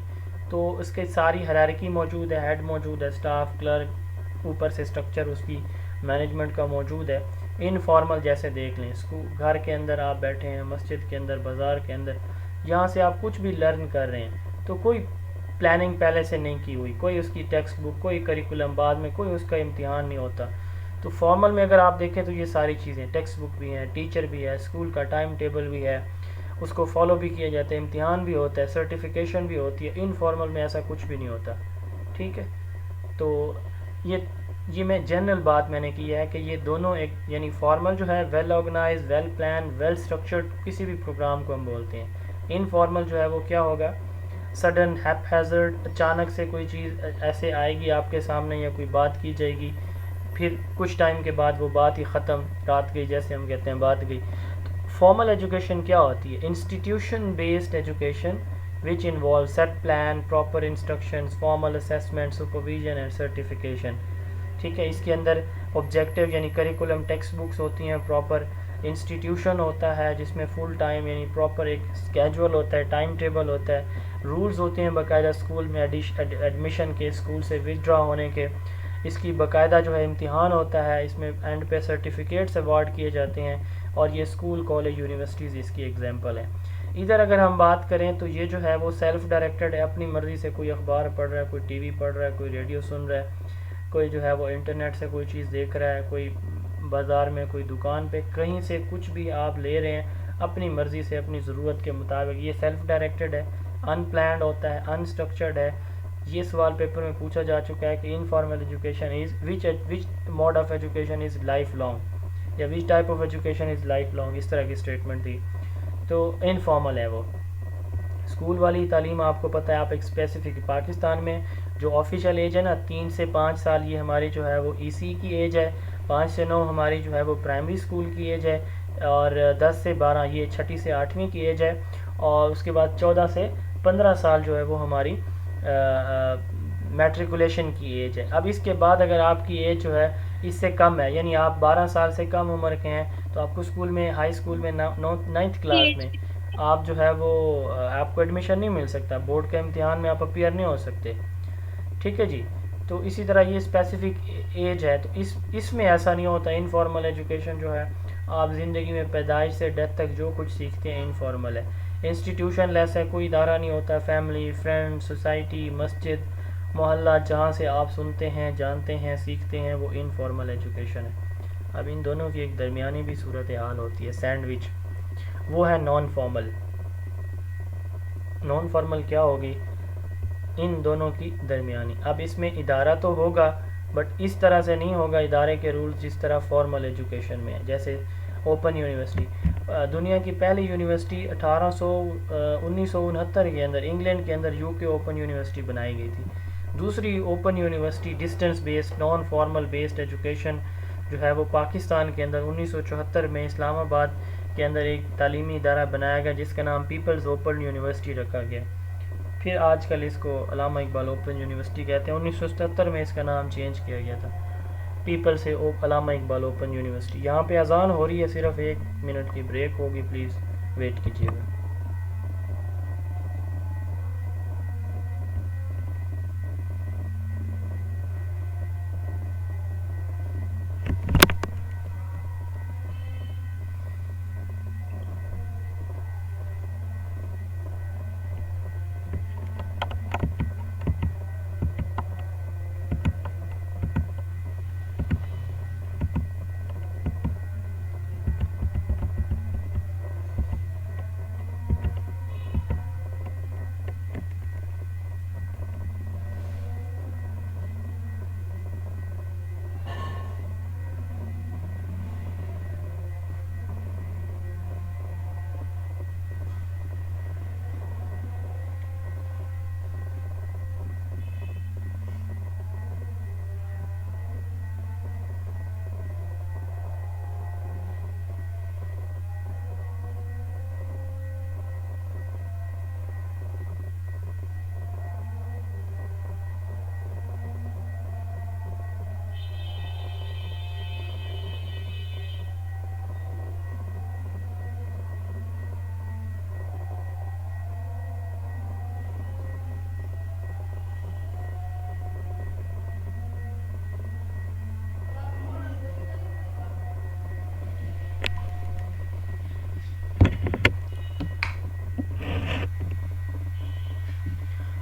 تو اس کے ساری ہیرارکی موجود ہے، ہیڈ موجود ہے، اسٹاف، کلرک، اوپر سے اسٹرکچر اس کی مینجمنٹ کا موجود ہے۔ انفارمل جیسے دیکھ لیں، اسکول گھر کے اندر آپ بیٹھے ہیں، مسجد کے اندر، بازار کے اندر، یہاں سے آپ کچھ بھی لرن کر رہے ہیں، تو کوئی پلاننگ پہلے سے نہیں کی ہوئی، کوئی اس کی ٹیکسٹ بک، کوئی کریکولم، بعد میں کوئی اس کا امتحان نہیں ہوتا۔ تو فارمل میں اگر آپ دیکھیں تو یہ ساری چیزیں، ٹیکسٹ بک بھی ہیں، ٹیچر بھی ہے، اسکول کا ٹائم ٹیبل بھی ہے، اس کو فالو بھی کیا جاتا ہے، امتحان بھی ہوتا ہے، سرٹیفیکیشن بھی ہوتی ہے۔ انفارمل میں ایسا کچھ بھی نہیں ہوتا، ٹھیک ہے۔ تو یہ میں جنرل بات میں نے کی ہے کہ یہ دونوں ایک، یعنی فارمل جو ہے well organise, well plan, well structured کسی بھی پروگرام کو ہم بولتے ہیں۔ انفارمل جو ہے وہ کیا ہوگا؟ سڈن، ہیپ ہیزرڈ، اچانک سے کوئی چیز ایسے آئے گی آپ کے سامنے یا کوئی بات کی جائے گی، پھر کچھ ٹائم کے بعد وہ بات ہی ختم، رات گئی جیسے ہم کہتے ہیں، بات گئی۔ فارمل ایجوکیشن کیا ہوتی ہے؟ Institution based education which involve set plan, proper instructions, formal assessment, supervision and certification، ٹھیک ہے۔ اس کے اندر آبجیکٹیو یعنی کریکولم، ٹیکسٹ بکس ہوتی ہیں، پراپر انسٹیٹیوشن ہوتا ہے جس میں فل ٹائم یعنی پراپر ایک اسکیجول ہوتا ہے، ٹائم ٹیبل ہوتا ہے، رولز ہوتے ہیں باقاعدہ اسکول میں ایڈمیشن کے، اسکول سے ودرا ہونے کے، اس کی باقاعدہ جو ہے امتحان ہوتا ہے، اس میں اینڈ پہ سرٹیفکیٹس ایوارڈ کیے جاتے ہیں، اور یہ اسکول، کالج، یونیورسٹیز اس کی ایگزامپل ہیں۔ ادھر اگر ہم بات کریں تو یہ جو ہے وہ سیلف ڈائریکٹڈ ہے، اپنی مرضی سے کوئی اخبار پڑھ رہا ہے، کوئی ٹی وی پڑھ رہا ہے، کوئی ریڈیو سن رہا ہے، کوئی جو ہے وہ انٹرنیٹ سے کوئی چیز دیکھ رہا ہے، کوئی بازار میں، کوئی دکان پہ، کہیں سے کچھ بھی آپ لے رہے ہیں، اپنی مرضی سے اپنی ضرورت کے مطابق. یہ سیلف ڈائریکٹڈ ہے, ان پلانڈ ہوتا ہے, ان اسٹرکچرڈ ہے. یہ سوال پیپر میں پوچھا جا چکا ہے کہ informal education is which mode of education is lifelong, یا which type of education is lifelong, اس طرح کی اسٹیٹمنٹ تھی. تو انفارمل ہے وہ. اسکول والی تعلیم آپ کو پتہ ہے, آپ ایک اسپیسیفک پاکستان میں جو آفیشیل ایج ہے نا 3 سے 5 سال, یہ ہماری جو ہے وہ EC کی ایج ہے. 5 سے 9 ہماری جو ہے وہ پرائمری اسکول کی ایج ہے, اور 10 سے 12 یہ 6ٹھی سے 8ویں کی ایج ہے, اور اس کے بعد 14 سے 15 سال جو ہے وہ ہماری میٹریکولیشن کی ایج ہے. اب اس کے بعد اگر آپ کی ایج جو ہے اس سے کم ہے, یعنی آپ 12 سال سے کم عمر کے ہیں, تو آپ کو اسکول میں, ہائی اسکول میں 9th کلاس میں آپ جو ہے وہ آپ کو ایڈمیشن نہیں مل سکتا, بورڈ کے امتحان میں آپ اپیئر نہیں ہو سکتے. ٹھیک ہے جی. تو اسی طرح یہ اسپیسیفک ایج ہے, تو اس میں ایسا نہیں ہوتا. انفارمل ایجوکیشن جو ہے آپ زندگی میں پیدائش سے ڈیتھ تک جو کچھ سیکھتے ہیں انفارمل ہے. انسٹیٹیوشن لیس ہے, کوئی ادارہ نہیں ہوتا. فیملی, فرینڈ, سوسائٹی, مسجد, محلہ, جہاں سے آپ سنتے ہیں, جانتے ہیں, سیکھتے ہیں, وہ انفارمل ایجوکیشن ہے. اب ان دونوں کی ایک درمیانی بھی صورتحال ہوتی ہے, سینڈوچ, وہ ہے نان فارمل. نان فارمل کیا ہوگی؟ ان دونوں کی درمیانی. اب اس میں ادارہ تو ہوگا, بٹ اس طرح سے نہیں ہوگا ادارے کے رولز جس طرح فارمل ایجوکیشن میں ہے. جیسے اوپن یونیورسٹی, دنیا کی پہلی یونیورسٹی 1969 کے اندر انگلینڈ کے اندر UK اوپن یونیورسٹی بنائی گئی تھی. دوسری open university distance based non formal based education جو ہے وہ پاکستان کے اندر 1974 میں اسلام آباد کے اندر ایک تعلیمی ادارہ بنایا گیا جس کا نام پیپلز اوپن یونیورسٹی رکھا گیا. پھر آج کل اس کو علامہ اقبال اوپن یونیورسٹی کہتے ہیں. 1977 میں اس کا نام چینج کیا گیا تھا پیپل سے علامہ اقبال اوپن یونیورسٹی. یہاں پہ اذان ہو رہی ہے, صرف 1 منٹ کی بریک ہوگی, پلیز ویٹ کیجیے گا.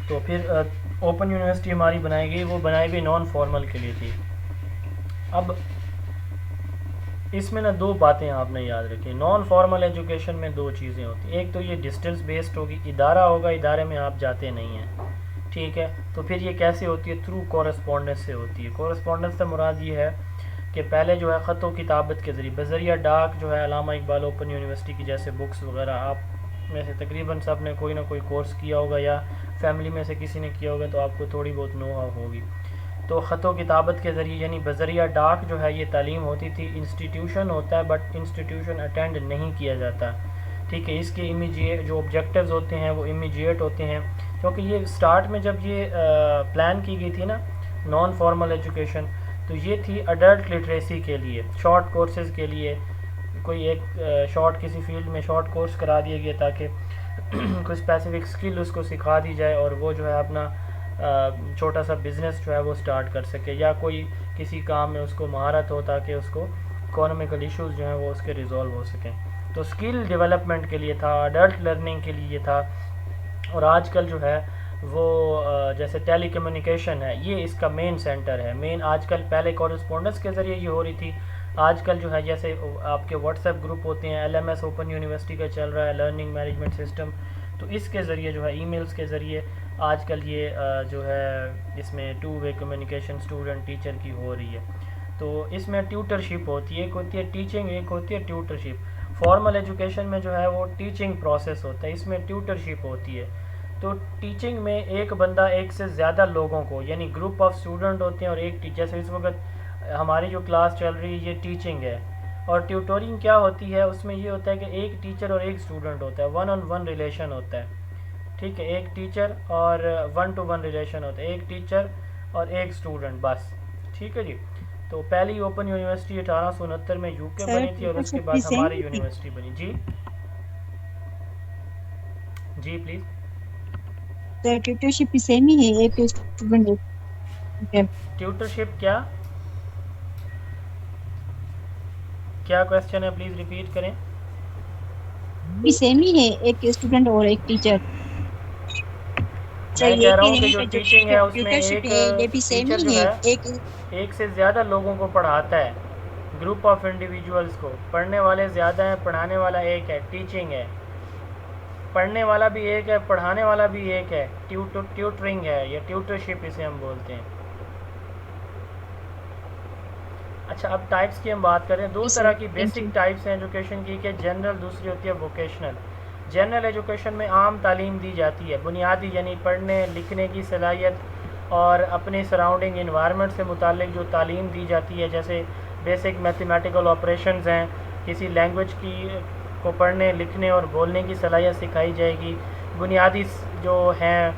تو پھر اوپن یونیورسٹی ہماری بنائی گئی, وہ بنائی گئی نان فارمل کے لیے تھی. اب اس میں نا 2 باتیں آپ نے یاد رکھیں. نان فارمل ایجوکیشن میں 2 چیزیں ہوتی ہیں. ایک تو یہ ڈسٹینس بیسڈ ہوگی, ادارہ ہوگا, ادارے میں آپ جاتے نہیں ہیں, ٹھیک ہے. تو پھر یہ کیسے ہوتی ہے؟ تھرو کورسپونڈنس سے ہوتی ہے. کورسپونڈنس سے مراد یہ ہے کہ پہلے جو ہے خط و کتابت کے ذریعے بذریعہ ڈاک جو ہے علامہ اقبال اوپن یونیورسٹی کی جیسے بکس وغیرہ, آپ میں سے تقریباً سب نے کوئی نہ کوئی کورس کیا ہوگا یا فیملی میں سے کسی نے کیا ہوگا, تو آپ کو تھوڑی بہت نو ہوگی. تو خط و کتابت کے ذریعے یعنی بذریعہ ڈاک جو ہے یہ تعلیم ہوتی تھی. انسٹیٹیوشن ہوتا ہے بٹ انسٹیٹیوشن اٹینڈ نہیں کیا جاتا, ٹھیک ہے. اس کے امیجیٹ جو آبجیکٹیوز ہوتے ہیں وہ امیجیٹ ہوتے ہیں, کیونکہ یہ سٹارٹ میں جب یہ پلان کی گئی تھی نا نان فارمل ایجوکیشن, تو یہ تھی اڈلٹ لٹریسی کے لیے, شارٹ کورسز کے لیے. کوئی ایک شارٹ کسی فیلڈ میں شارٹ کورس کرا دیا گیا تاکہ کوئی اسپیسیفک اسکل اس کو سکھا دی جائے اور وہ جو ہے اپنا چھوٹا سا بزنس جو ہے وہ سٹارٹ کر سکے, یا کوئی کسی کام میں اس کو مہارت ہو تاکہ اس کو اکانومیکل ایشوز جو ہیں وہ اس کے ریزالو ہو سکیں. تو اسکل ڈیولپمنٹ کے لیے تھا, اڈلٹ لرننگ کے لیے تھا. اور آج کل جو ہے وہ جیسے ٹیلی کمیونیکیشن ہے, یہ اس کا مین سینٹر ہے. مین آج کل پہلے کورسپونڈنس کے ذریعے یہ ہو رہی تھی, آج کل جو ہے جیسے آپ کے واٹس ایپ گروپ ہوتے ہیں, LMS اوپن یونیورسٹی کا چل رہا ہے, لرننگ مینجمنٹ سسٹم, تو اس کے ذریعے جو ہے ای میلز کے ذریعے آج کل یہ جو ہے اس میں 2 وے کمیونیکیشن اسٹوڈنٹ ٹیچر کی ہو رہی ہے. تو اس میں ٹیوٹرشپ ہوتی ہے, ایک ہوتی ہے ٹیچنگ, ایک ہوتی ہے ٹیوٹرشپ. فارمل ایجوکیشن میں جو ہے وہ ٹیچنگ پروسیس ہوتا ہے, اس میں ٹیوٹرشپ ہوتی ہے. تو ٹیچنگ میں ایک بندہ ایک سے زیادہ لوگوں کو, یعنی گروپ آف اسٹوڈنٹ ہوتے ہیں اور ایک ٹیچر سے. اس وقت ہماری جو کلاس چل رہی ہے یہ ٹیچنگ ہے. اور ٹیوٹورنگ کیا ہوتی ہے, اس میں یہ ہوتا ہے کہ ایک ٹیچر اور ایک اسٹوڈنٹ ہوتا ہے, 1 on 1 ریلیشن ہوتا ہے. ٹھیک ہے, ایک ٹیچر اور 1 to 1 ریلیشن ہوتا ہے, ایک ٹیچر اور ایک اسٹوڈنٹ بس. ٹھیک ہے جی. تو پہلی اوپن یونیورسٹی 1869 میں UK بنی تھی اور اس کے بعد ہماری یونیورسٹی بنی. جی جی پلیز. ٹیوٹرشپ سیم ہی ہے, ایک اسٹوڈنٹ. ٹیوٹرشپ کیا کویسچن ہے, پلیز ریپیٹ کریں. بھی سیم ہی ہے, ایک اسٹوڈنٹ اور ایک ٹیچر. میں کہہ رہا ہوں کہ جو ٹیچنگ ہے اس میں ٹیوٹرشپ ایک ہے یہ بھی سیم ٹیچر ہی جو ہے, ہے ایک سے زیادہ لوگوں کو پڑھاتا ہے, گروپ آف انڈیویجولز کو. پڑھنے والے زیادہ ہیں, پڑھانے والا ایک ہے, ٹیچنگ ہے. پڑھنے والا بھی ایک ہے, پڑھانے والا بھی ایک ہے, ٹیوٹرنگ ہے یا ٹیوٹرشپ اسے ہم بولتے ہیں. اچھا, اب ٹائپس کی ہم بات کریں. 2 طرح کی بیسک ٹائپس ہیں ایجوکیشن کی, کہ جنرل, دوسری ہوتی ہے ووکیشنل. جنرل ایجوکیشن میں عام تعلیم دی جاتی ہے, بنیادی یعنی پڑھنے لکھنے کی صلاحیت اور اپنے سراؤنڈنگ انوائرمنٹ سے متعلق جو تعلیم دی جاتی ہے, جیسے بیسک میتھمیٹیکل آپریشنز ہیں, کسی لینگویج کی کو پڑھنے لکھنے اور بولنے کی صلاحیت سکھائی جائے گی, بنیادی جو ہیں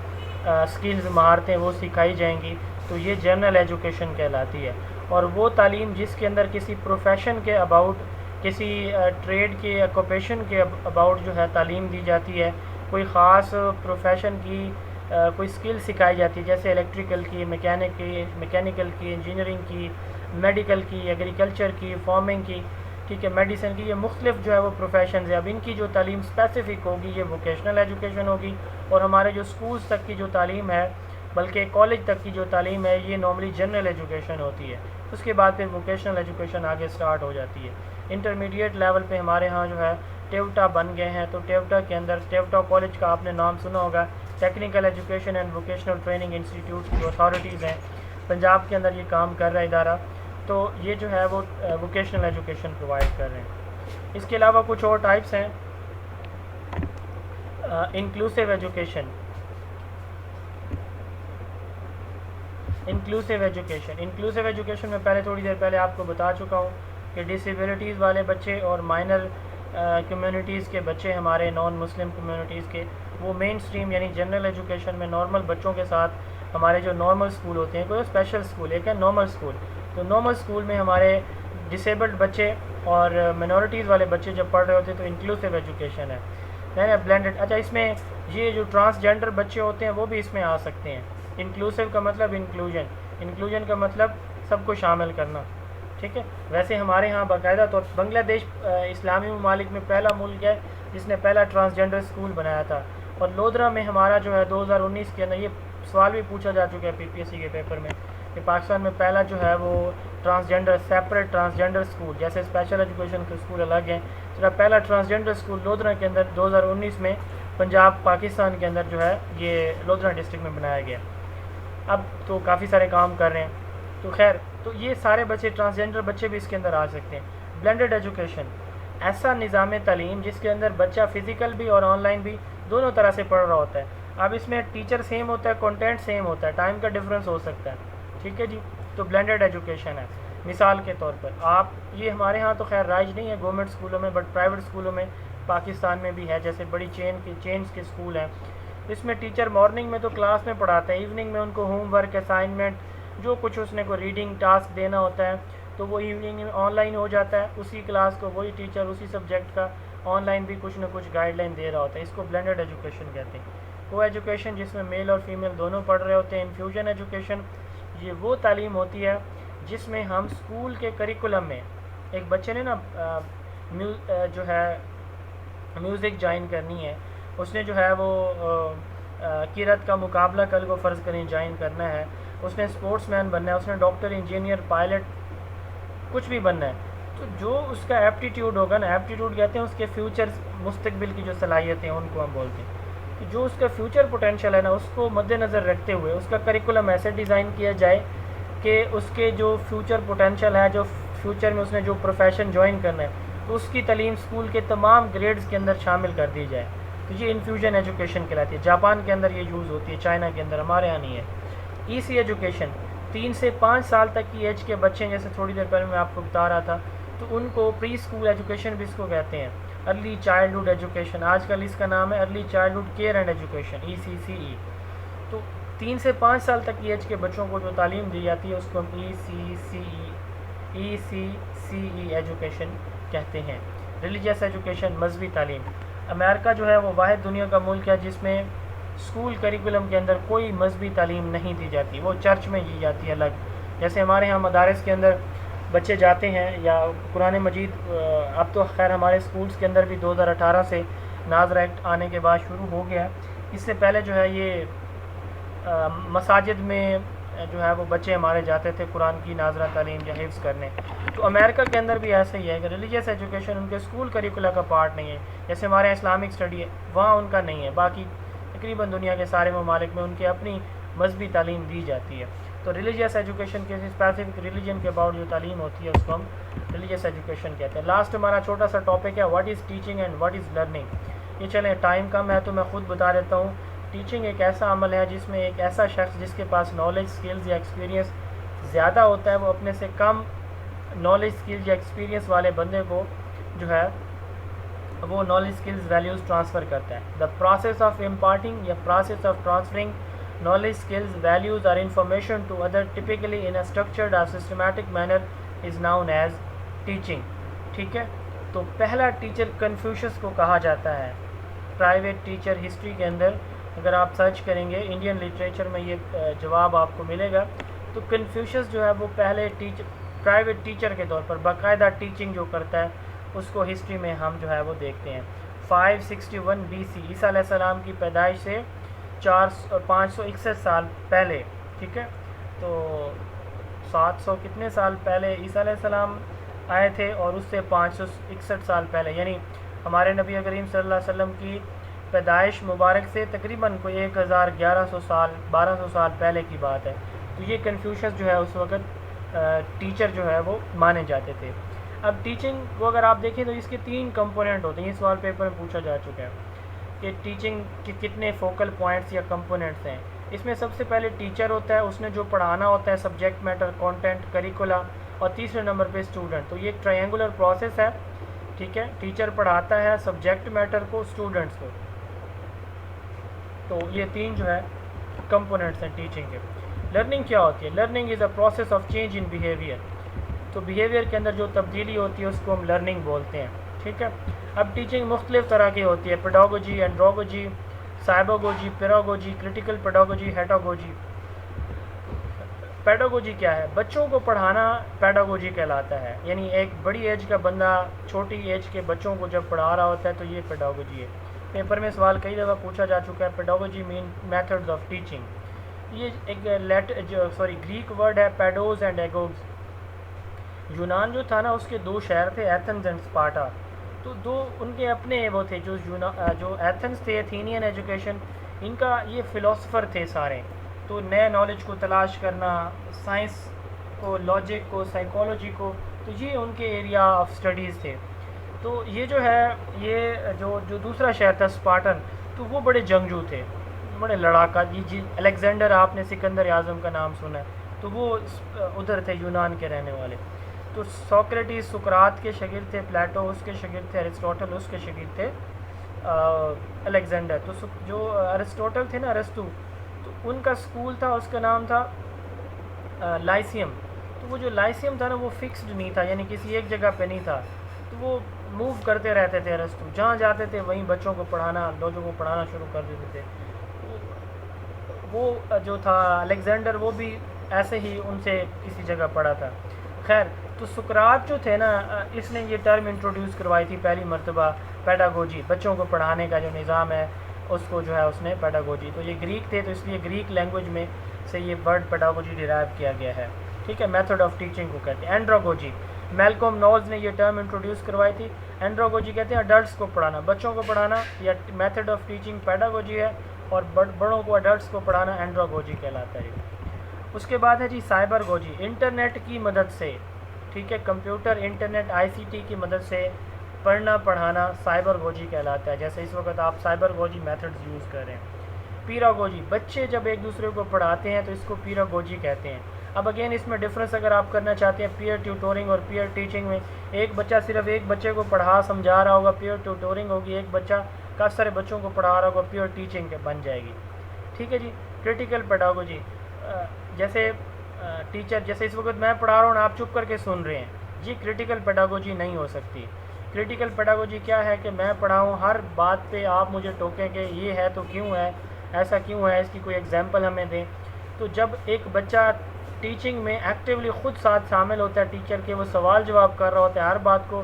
سکلز مہارتیں وہ سکھائی جائیں گی. تو یہ جنرل ایجوکیشن کہلاتی ہے. اور وہ تعلیم جس کے اندر کسی پروفیشن کے اباؤٹ, کسی ٹریڈ کے آکوپیشن کے اباؤٹ جو ہے تعلیم دی جاتی ہے, کوئی خاص پروفیشن کی کوئی سکل سکھائی جاتی ہے, جیسے الیکٹریکل کی, میکینیکل کی, انجینئرنگ کی, میڈیکل کی, ایگریکلچر کی, فارمنگ کی, ٹھیک ہے, میڈیسن کی. یہ مختلف جو ہے وہ پروفیشنز ہیں. اب ان کی جو تعلیم اسپیسیفک ہوگی یہ ووکیشنل ایجوکیشن ہوگی. اور ہمارے جو سکولز تک کی جو تعلیم ہے, بلکہ کالج تک کی جو تعلیم ہے, یہ نارملی جنرل ایجوکیشن ہوتی ہے. اس کے بعد پھر ووکیشنل ایجوکیشن آگے سٹارٹ ہو جاتی ہے. انٹرمیڈیٹ لیول پہ ہمارے ہاں جو ہے ٹیوٹا بن گئے ہیں. تو ٹیوٹا کے اندر, ٹیوٹا کالج کا آپ نے نام سنا ہوگا, technical education and vocational training institute کی اتھارٹیز ہیں, پنجاب کے اندر یہ کام کر رہا ہے ادارہ. تو یہ جو ہے وہ ووکیشنل ایجوکیشن پرووائڈ کر رہے ہیں. اس کے علاوہ کچھ اور ٹائپس ہیں. انکلوسیو ایجوکیشن, انکلوسیو ایجوکیشن میں پہلے تھوڑی دیر پہلے آپ کو بتا چکا ہوں کہ ڈسیبلٹیز والے بچے اور مائنر کمیونٹیز کے بچے, ہمارے نان مسلم کمیونٹیز کے, وہ مین سٹریم یعنی جنرل ایجوکیشن میں نارمل بچوں کے ساتھ ہمارے جو نارمل سکول ہوتے ہیں, کوئی اسپیشل اسکول, ایک ہے نارمل اسکول. تو نارمل اسکول میں ہمارے ڈسیبلڈ بچے اور منورٹیز والے بچے جب پڑھ رہے ہوتے ہیں تو انکلوسیو ایجوکیشن ہے. بلینڈڈ. اچھا, اس میں یہ جو ٹرانسجینڈر بچے ہوتے ہیں وہ بھی اس میں آ سکتے ہیں. انکلوسیو کا مطلب انکلوژن, انکلوژن کا مطلب سب کو شامل کرنا. ٹھیک ہے. ویسے ہمارے ہاں باقاعدہ طور بنگلہ دیش اسلامی ممالک میں پہلا ملک ہے جس نے پہلا ٹرانسجینڈر اسکول بنایا تھا. اور لودھرا میں ہمارا جو ہے 2019 کے اندر یہ سوال بھی پوچھا جا چکا ہے PPSC کے پیپر میں, کہ پاکستان میں پہلا جو ہے وہ ٹرانسجینڈر, سیپریٹ ٹرانسجینڈر اسکول, جیسے اسپیشل ایجوکیشن کے اسکول الگ ہیں, پہلا ٹرانسجینڈر اسکول لودھرا کے اندر 2019 میں پنجاب پاکستان کے اندر جو ہے یہ لودھرا ڈسٹرکٹ میں بنایا گیا. اب تو کافی سارے کام کر رہے ہیں. تو خیر, تو یہ سارے بچے, ٹرانسجینڈر بچے بھی اس کے اندر آ سکتے ہیں. بلینڈڈ ایجوکیشن, ایسا نظام تعلیم جس کے اندر بچہ فزیکل بھی اور آن لائن بھی دونوں طرح سے پڑھ رہا ہوتا ہے. اب اس میں ٹیچر سیم ہوتا ہے, کنٹینٹ سیم ہوتا ہے, ٹائم کا ڈفرینس ہو سکتا ہے. ٹھیک ہے جی. تو بلینڈڈ ایجوکیشن ہے. مثال کے طور پر آپ, یہ ہمارے ہاں تو خیر رائج نہیں ہے گورنمنٹ اسکولوں میں, بٹ پرائیویٹ اسکولوں میں پاکستان میں بھی ہے, جیسے بڑی چینز کے اسکول ہیں. اس میں ٹیچر مارننگ میں تو کلاس میں پڑھاتا ہے, ایوننگ میں ان کو ہوم ورک, اسائنمنٹ, جو کچھ اس نے کو ریڈنگ ٹاسک دینا ہوتا ہے تو وہ ایوننگ میں آن لائن ہو جاتا ہے. اسی کلاس کو وہی ٹیچر اسی سبجیکٹ کا آن لائن بھی کچھ نہ کچھ گائیڈ لائن دے رہا ہوتا ہے. اس کو بلینڈڈ ایجوکیشن کہتے ہیں. وہ ایجوکیشن جس میں میل اور فیمیل دونوں پڑھ رہے ہوتے ہیں. انفیوژن ایجوکیشن, یہ وہ تعلیم ہوتی ہے جس میں ہم اسکول کے کریکولم میں, ایک بچے نے نا جو ہے میوزک جوائن کرنی ہے, اس نے جو ہے وہ قرأت کا مقابلہ کل کو فرض کریں جوائن کرنا ہے, اس نے اسپورٹس مین بننا ہے, اس نے ڈاکٹر, انجینئر, پائلٹ, کچھ بھی بننا ہے. تو جو اس کا ایپٹیٹیوڈ ہوگا نا، ایپٹیٹیوڈ کہتے ہیں اس کے فیوچر مستقبل کی جو صلاحیتیں ہیں ان کو ہم بولتے ہیں، کہ جو اس کا فیوچر پوٹینشیل ہے نا اس کو مد نظر رکھتے ہوئے اس کا کریکولم ایسے ڈیزائن کیا جائے کہ اس کے جو فیوچر پوٹینشیل ہے، جو فیوچر میں اس نے جو پروفیشن جوائن کرنا ہے، تو اس کی تعلیم اسکول کے تمام گریڈز کے اندر شامل کر دی جائے. تو یہ انفیوژن ایجوکیشن کہلاتی ہے. جاپان کے اندر یہ یوز ہوتی ہے، چائنا کے اندر، ہمارے یہاں نہیں ہے. ای سی ایجوکیشن 3 سے 5 سال تک کی ایج کے بچے، جیسے تھوڑی دیر پہلے میں آپ کو بتا رہا تھا، تو ان کو پری اسکول ایجوکیشن بھی اس کو کہتے ہیں، ارلی چائلڈہڈ ایجوکیشن. آج کل اس کا نام ہے early childhood care and education, ECCE. تو 3 سے 5 سال تک کی ایج کے بچوں کو جو تعلیم دی جاتی ہے اس کو ہم ECCE ایجوکیشن کہتے ہیں. ریلیجیس ایجوکیشن، مذہبی تعلیم. امریکہ جو ہے وہ واحد دنیا کا ملک ہے جس میں اسکول کریکولم کے اندر کوئی مذہبی تعلیم نہیں دی جاتی، وہ چرچ میں دی جاتی ہے الگ. جیسے ہمارے ہاں مدارس کے اندر بچے جاتے ہیں، یا قرآن مجید، اب تو خیر ہمارے اسکولس کے اندر بھی 2018 سے ناظر ایکٹ آنے کے بعد شروع ہو گیا ہے. اس سے پہلے جو ہے یہ مساجد میں جو ہے وہ بچے ہمارے جاتے تھے قرآن کی ناظرہ تعلیم یا حفظ کرنے. تو امریکہ کے اندر بھی ایسا ہی ہے کہ ریلیجیس ایجوکیشن ان کے اسکول کریکولا کا پارٹ نہیں ہے. جیسے ہمارے اسلامک اسٹڈی ہے، وہاں ان کا نہیں ہے. باقی تقریباً دنیا کے سارے ممالک میں ان کی اپنی مذہبی تعلیم دی جاتی ہے. تو ریلیجیس ایجوکیشن کے اسپیسیفک ریلیجن کے اباؤٹ جو تعلیم ہوتی ہے اس کو ہم ریلیجیس ایجوکیشن کہتے ہیں. لاسٹ ہمارا چھوٹا سا ٹاپک ہے what is teaching and what is learning. یہ چلیں ٹائم کم ہے تو میں خود بتا دیتا ہوں. ٹیچنگ ایک ایسا عمل ہے جس میں ایک ایسا شخص جس کے پاس نالج، اسکلز یا ایکسپیرینس زیادہ ہوتا ہے، وہ اپنے سے کم نالج، اسکلز یا ایکسپیرینس والے بندے کو جو ہے وہ نالج، اسکلز، ویلیوز ٹرانسفر کرتا ہے. دا پروسیس آف امپارٹنگ یا process of transferring knowledge, skills, values or information to other typically in a structured or systematic manner is known as teaching. ٹھیک ہے. تو پہلا ٹیچر کنفیوشس کو کہا جاتا ہے. پرائیویٹ ٹیچر ہسٹری کے اندر اگر آپ سرچ کریں گے انڈین لٹریچر میں یہ جواب آپ کو ملے گا. تو کنفیوشس جو ہے وہ پہلے پرائیویٹ ٹیچر کے طور پر باقاعدہ ٹیچنگ جو کرتا ہے اس کو ہسٹری میں ہم جو ہے وہ دیکھتے ہیں. 561 BC عیسیٰ علیہ السلام کی پیدائش سے 561 سال پہلے. ٹھیک ہے. تو 700 کتنے سال پہلے عیسیٰ علیہ السلام آئے تھے، اور اس سے 561 سال پہلے یعنی ہمارے نبی کریم صلی اللہ علیہ وسلم کی پیدائش مبارک سے تقریباً کوئی 1100 سال 1200 سال پہلے کی بات ہے. تو یہ کنفیوشس جو ہے اس وقت ٹیچر جو ہے وہ مانے جاتے تھے. اب ٹیچنگ کو اگر آپ دیکھیں تو اس کے 3 کمپوننٹ ہوتے ہیں. یہ سوال پیپر میں پوچھا جا چکا ہے کہ ٹیچنگ کے کتنے فوکل پوائنٹس یا کمپوننٹس ہیں. اس میں سب سے پہلے ٹیچر ہوتا ہے، اس نے جو پڑھانا ہوتا ہے، سبجیکٹ میٹر، کانٹینٹ، کریکولا، اور تیسرے نمبر پہ اسٹوڈنٹ. تو یہ ایک ٹرائنگولر پروسیس ہے. ٹھیک ہے. ٹیچر پڑھاتا ہے سبجیکٹ میٹر کو، اسٹوڈنٹس کو. تو یہ 3 جو ہے کمپوننٹس ہیں ٹیچنگ کے. لرننگ کیا ہوتی ہے؟ Learning is a process of change in behaviour. تو بیہیویئر کے اندر جو تبدیلی ہوتی ہے اس کو ہم لرننگ بولتے ہیں. ٹھیک ہے. اب ٹیچنگ مختلف طرح کی ہوتی ہے. Pedagogy, andragogy, cybergogy, peragogy, critical pedagogy, heutagogy. Pedagogy کیا ہے؟ بچوں کو پڑھانا پیڈاگوجی کہلاتا ہے. یعنی ایک بڑی ایج کا بندہ چھوٹی ایج کے بچوں کو جب پڑھا رہا ہوتا ہے تو یہ پیڈاگوجی ہے. پیپر میں سوال کئی دفعہ پوچھا جا چکا ہے pedagogy mean methods of teaching. یہ ایک گریک ورڈ ہے پیڈوز اینڈ ایگوز. یونان جو تھا نا اس کے 2 شہر تھے، ایتھنز اینڈ اسپارٹا. تو 2 ان کے اپنے وہ تھے. جو ایتھنز تھے، ایتھینین ایجوکیشن، ان کا یہ فلاسفر تھے سارے. تو نئے نالج کو تلاش کرنا، سائنس کو، لاجک کو، سائیکالوجی کو، تو یہ ان کے ایریا آف اسٹڈیز تھے. تو یہ جو ہے یہ جو دوسرا شہر تھا اسپارٹن، تو وہ بڑے جنگجو تھے، بڑے لڑاکا. جی الیگزینڈر، آپ نے سکندر اعظم کا نام سنا ہے، تو وہ ادھر تھے یونان کے رہنے والے. تو سوکریٹس سقراط کے شاگرد تھے، پلیٹو اس کے شاگرد تھے، ارسطوٹل اس کے شاگرد تھے، الیگزینڈر. تو جو ارسطوٹل تھے نا، ارسطو، تو ان کا اسکول تھا، اس کا نام تھا لائسیم. تو وہ جو لائسیم تھا نا وہ فکسڈ نہیں تھا، یعنی کسی ایک جگہ پہ نہیں تھا. تو وہ موو کرتے رہتے تھے. ارسطو جہاں جاتے تھے وہیں بچوں کو پڑھانا، لوگوں کو پڑھانا شروع کر دیتے تھے. وہ جو تھا الیگزینڈر، وہ بھی ایسے ہی ان سے کسی جگہ پڑھا تھا. خیر، تو سقراط جو تھے نا، اس نے یہ ٹرم انٹروڈیوس کروائی تھی پہلی مرتبہ، پیڈاگوجی. بچوں کو پڑھانے کا جو نظام ہے اس کو جو ہے اس نے پیڈاگوجی. تو یہ گریک تھے، تو اس لیے گریک لینگویج میں سے یہ ورڈ پیڈاگوجی ڈیرائیو کیا گیا ہے. ٹھیک ہے. میتھڈ آف ٹیچنگ کو کہتے ہیں. اینڈراگوجی، میلکوم نولز نے یہ ٹرم انٹروڈیوس کروائی تھی. اینڈروگوجی کہتے ہیں اڈلٹس کو پڑھانا, بچوں کو پڑھانا, یا میتھڈ آف ٹیچنگ پیڈاگوجی ہے, اور بڑوں کو ایڈلٹس کو پڑھانا اینڈروگوجی کہلاتا ہے. اس کے بعد ہے جی سائبر گوجی, انٹرنیٹ کی مدد سے, ٹھیک ہے, کمپیوٹر, انٹرنیٹ, آئی سی ٹی کی مدد سے پڑھنا پڑھانا سائبر گوجی کہلاتا ہے, جیسے اس وقت آپ سائبر گوجی میتھڈز یوز کر رہے ہیں. پیراگوجی, بچے جب ایک دوسرے کو پڑھاتے ہیں تو اس کو پیراگوجی کہتے ہیں. اب اگین اس میں ڈفرنس اگر آپ کرنا چاہتے ہیں پیئر ٹیوٹورنگ اور پیئر ٹیچنگ میں, ایک بچہ صرف ایک بچے کو پڑھا سمجھا رہا ہوگا, پیئر ٹیوٹورنگ ہوگی, ایک بچہ کافی سارے بچوں کو پڑھا رہا ہوگا, پیئر ٹیچنگ بن جائے گی. ٹھیک ہے جی. کریٹیکل پیڈاگوجی, جیسے ٹیچر, جیسے اس وقت میں پڑھا رہا ہوں آپ چپ کر کے سن رہے ہیں, جی کریٹیکل پیڈاگوجی نہیں ہو سکتی. کریٹیکل پیڈاگوجی کیا ہے کہ میں پڑھاؤں, ہر بات پہ آپ مجھے ٹوکیں کہ یہ ہے تو کیوں ہے, ایسا کیوں ہے, اس کی کوئی ایگزامپل ہمیں دیں. تو جب ایک بچہ ٹیچنگ میں ایکٹیولی خود ساتھ شامل ہوتا ہے ٹیچر کے, وہ سوال جواب کر رہا ہوتا ہے, ہر بات کو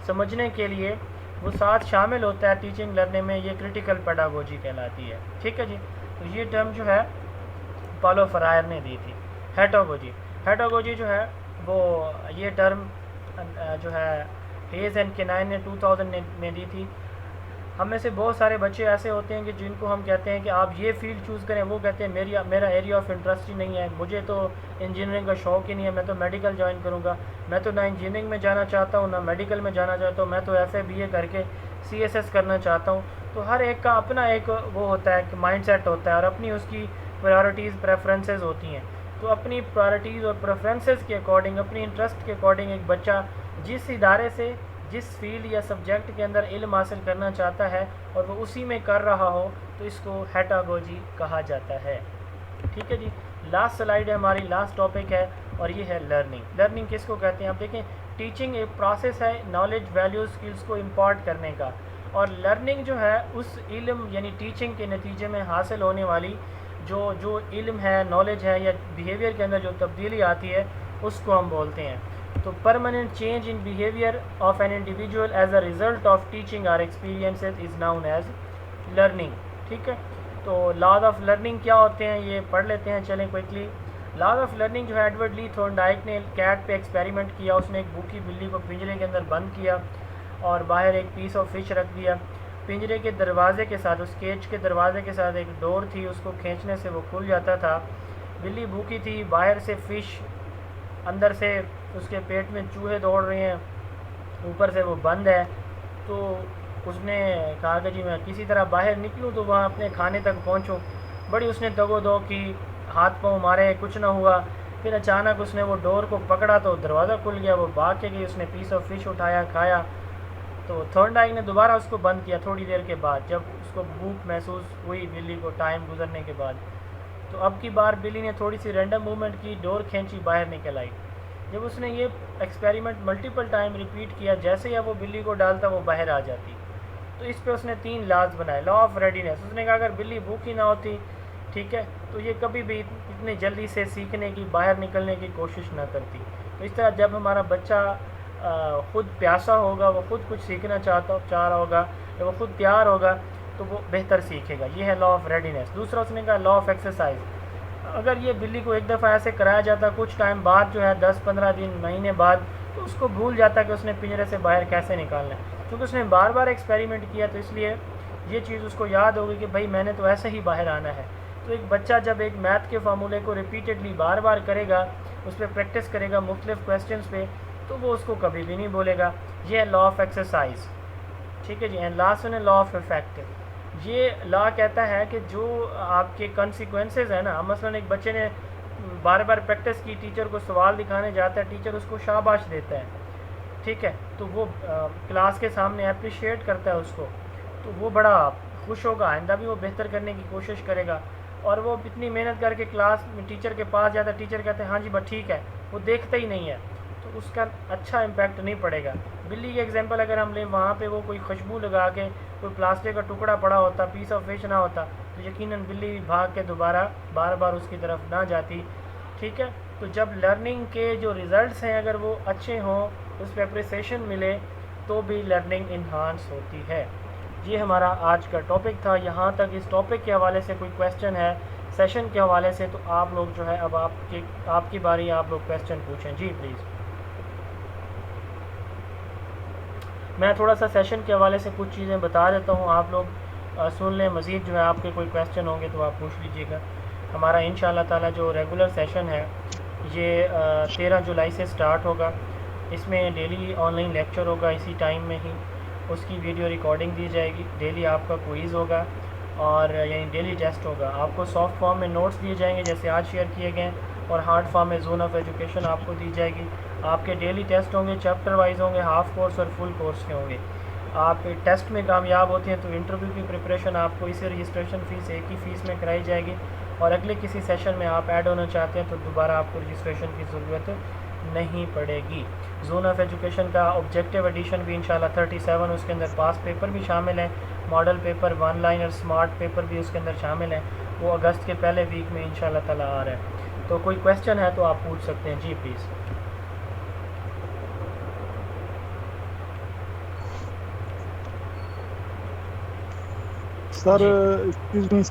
سمجھنے کے لیے وہ ساتھ شامل ہوتا ہے ٹیچنگ لرنے میں, یہ کریٹیکل پیڈاگوجی کہلاتی ہے. ٹھیک ہے جی. تو یہ ٹرم جو ہے پالو فرائر نے دی تھی. ہیٹاگوجی, ہیٹاگوجی جو ہے وہ یہ ٹرم جو ہے ہیز اینڈ کینائن نے 2000 میں دی تھی. ہم میں سے بہت سارے بچے ایسے ہوتے ہیں کہ جن کو ہم کہتے ہیں کہ آپ یہ فیلڈ چوز کریں, وہ کہتے ہیں میرا ایریا آف انٹرسٹ ہی نہیں ہے, مجھے تو انجینئرنگ کا شوق ہی نہیں ہے, میں تو میڈیکل جوائن کروں گا, میں تو نہ انجینئرنگ میں جانا چاہتا ہوں نہ میڈیکل میں جانا چاہتا ہوں, میں تو ایف اے بی اے کر کے CSS کرنا چاہتا ہوں. تو ہر ایک کا اپنا ایک وہ ہوتا ہے کہ مائنڈ سیٹ ہوتا ہے, اور اپنی اس کی پرائرٹیز پریفرنسز ہوتی ہیں. تو اپنی پرائرٹیز اور پریفرنسز کے اکارڈنگ, اپنی انٹرسٹ کے اکارڈنگ ایک بچہ جس ادارے سے جس فیلڈ یا سبجیکٹ کے اندر علم حاصل کرنا چاہتا ہے اور وہ اسی میں کر رہا ہو تو اس کو ہیٹاگوجی کہا جاتا ہے. ٹھیک ہے جی. لاسٹ سلائیڈ ہے ہماری, لاسٹ ٹاپک ہے, اور یہ ہے لرننگ. لرننگ کس کو کہتے ہیں آپ دیکھیں, ٹیچنگ ایک پروسیس ہے نالج ویلیوز اسکلس کو امپارٹ کرنے کا, اور لرننگ جو ہے اس علم یعنی ٹیچنگ کے نتیجے میں حاصل ہونے والی جو علم ہے, نالج ہے, یا بیہیویئر کے اندر جو تبدیلی آتی ہے اس کو ہم بولتے ہیں. تو permanent change in behavior of an individual as a result of teaching or experiences is known as learning. ٹھیک ہے. تو laws of learning کیا ہوتے ہیں یہ پڑھ لیتے ہیں, چلیں کوئکلی. laws of learning جو ہے ایڈورڈ لی تھورنڈائک نے کیٹ پہ ایکسپیریمنٹ کیا, اس نے ایک بھوکی بلی کو پنجرے کے اندر بند کیا اور باہر ایک پیس آف فش رکھ دیا. پنجرے کے دروازے کے ساتھ, اس کیج کے دروازے کے ساتھ ایک ڈور تھی, اس کو کھینچنے سے وہ کھل جاتا تھا. بلی بھوکی تھی, باہر سے فش, اندر سے اس کے پیٹ میں چوہے دوڑ رہے ہیں, اوپر سے وہ بند ہے. تو اس نے کہا کہ جی میں کسی طرح باہر نکلوں تو وہاں اپنے کھانے تک پہنچوں. بڑی اس نے دگ و دو کی, ہاتھ پاؤں مارے, کچھ نہ ہوا. پھر اچانک اس نے وہ ڈور کو پکڑا تو دروازہ کھل گیا, وہ بھاگ کے گئی, اس نے پیس آف فش اٹھایا, کھایا. تو تھورنڈائک نے دوبارہ اس کو بند کیا تھوڑی دیر کے بعد, جب اس کو بھوک محسوس ہوئی بلی کو ٹائم گزرنے کے بعد. تو اب کی بار بلی نے تھوڑی سی رینڈم موومنٹ کی, ڈور کھینچی, باہر نکل آئی. جب اس نے یہ ایکسپیریمنٹ ملٹیپل ٹائم ریپیٹ کیا, جیسے ہی وہ بلی کو ڈالتا وہ باہر آ جاتی. تو اس پہ اس نے 3 لاز بنائے. لا آف ریڈینس, اس نے کہا اگر بلی بھوکی نہ ہوتی, ٹھیک ہے, تو یہ کبھی بھی اتنی جلدی سے سیکھنے کی, باہر نکلنے کی کوشش نہ کرتی. تو اس طرح جب ہمارا بچہ خود پیاسا ہوگا, وہ خود کچھ سیکھنا چاہ رہا ہوگا, یا وہ خود تیار ہوگا تو وہ بہتر سیکھے گا. یہ ہے لا آف ریڈینس. دوسرا اس نے کہا لا آف ایکسرسائز. اگر یہ بلی کو ایک دفعہ ایسے کرایا جاتا, کچھ ٹائم بعد جو ہے 10-15 دن, مہینے بعد, تو اس کو بھول جاتا کہ اس نے پنجرے سے باہر کیسے نکالنا ہے. کیونکہ اس نے بار بار ایکسپیریمنٹ کیا, تو اس لیے یہ چیز اس کو یاد ہوگی کہ بھائی میں نے تو ایسے ہی باہر آنا ہے. تو ایک بچہ جب ایک میتھ کے فارمولے کو ریپیٹڈلی بار بار کرے گا, اس پہ پریکٹس کرے گا مختلف کویسچنس پہ, تو وہ اس کو کبھی بھی نہیں بولے گا. یہ ہے لا آف ایکسرسائز. ٹھیک ہے جی. اینڈ لاسٹ ون ہے لا آف افیکٹ. یہ لا کہتا ہے کہ جو آپ کے کنسیکوینسز ہیں نا, مثلاً ایک بچے نے بار بار پریکٹس کی, ٹیچر کو سوال دکھانے جاتا ہے, ٹیچر اس کو شاباش دیتا ہے, ٹھیک ہے, تو وہ کلاس کے سامنے اپریشیٹ کرتا ہے اس کو, تو وہ بڑا خوش ہوگا, آئندہ بھی وہ بہتر کرنے کی کوشش کرے گا. اور وہ اتنی محنت کر کے کلاس میں ٹیچر کے پاس جاتا ہے, ٹیچر کہتے ہیں ہاں جی بس ٹھیک ہے, وہ دیکھتا ہی نہیں ہے, تو اس کا اچھا امپیکٹ نہیں پڑے گا. بلی کی ایگزامپل اگر ہم لیں, وہاں پہ وہ کوئی خوشبو لگا کے کوئی پلاسٹک کا ٹکڑا پڑا ہوتا, پیس آف فش نہ ہوتا, تو یقیناً بلی بھاگ کے دوبارہ بار بار اس کی طرف نہ جاتی. ٹھیک ہے. تو جب لرننگ کے جو ریزلٹس ہیں اگر وہ اچھے ہوں, اس پہ اپریسیشن ملے, تو بھی لرننگ انہانس ہوتی ہے. یہ ہمارا آج کا ٹاپک تھا. یہاں تک اس ٹاپک کے حوالے سے کوئی کویسچن ہے سیشن کے حوالے سے, تو آپ لوگ جو ہے اب آپ کی باری, آپ لوگ کویسچن پوچھیں. جی پلیز. میں تھوڑا سا سیشن کے حوالے سے کچھ چیزیں بتا دیتا ہوں، آپ لوگ سن لیں، مزید جو ہے آپ کے کوئی کویسچن ہوں گے تو آپ پوچھ لیجیے گا۔ ہمارا انشاءاللہ تعالی جو ریگولر سیشن ہے یہ 13 جولائی سے سٹارٹ ہوگا۔ اس میں ڈیلی آن لائن لیکچر ہوگا اسی ٹائم میں ہی، اس کی ویڈیو ریکارڈنگ دی جائے گی، ڈیلی آپ کا کوئز ہوگا اور یعنی ڈیلی ٹیسٹ ہوگا۔ آپ کو سافٹ فارم میں نوٹس دیے جائیں گے جیسے آج شیئر کیے گئے ہیں، اور ہارڈ فارم میں زون آف ایجوکیشن آپ کو دی جائے گی۔ آپ کے ڈیلی ٹیسٹ ہوں گے، چیپٹر وائز ہوں گے، ہاف کورس اور فل کورس کے ہوں گے۔ آپ ٹیسٹ میں کامیاب ہوتے ہیں تو انٹرویو کی پریپریشن آپ کو اسی رجسٹریشن فیس ایک ہی فیس میں کرائی جائے گی، اور اگلے کسی سیشن میں آپ ایڈ ہونا چاہتے ہیں تو دوبارہ آپ کو رجسٹریشن کی ضرورت نہیں پڑے گی۔ زون آف ایجوکیشن کا آبجیکٹیو ایڈیشن بھی انشاءاللہ 37، اس کے اندر پاس پیپر بھی شامل ہیں، model paper, one liner, smart paper بھی اس کے اندر شامل ہیں، وہ اگست کے پہلے ویک میں انشاءاللہ تعالی آ رہا ہے۔ تو کوئی کویسچن ہے تو آپ پوچھ سکتے ہیں، جی پلیز۔ سر ایکسکیوز می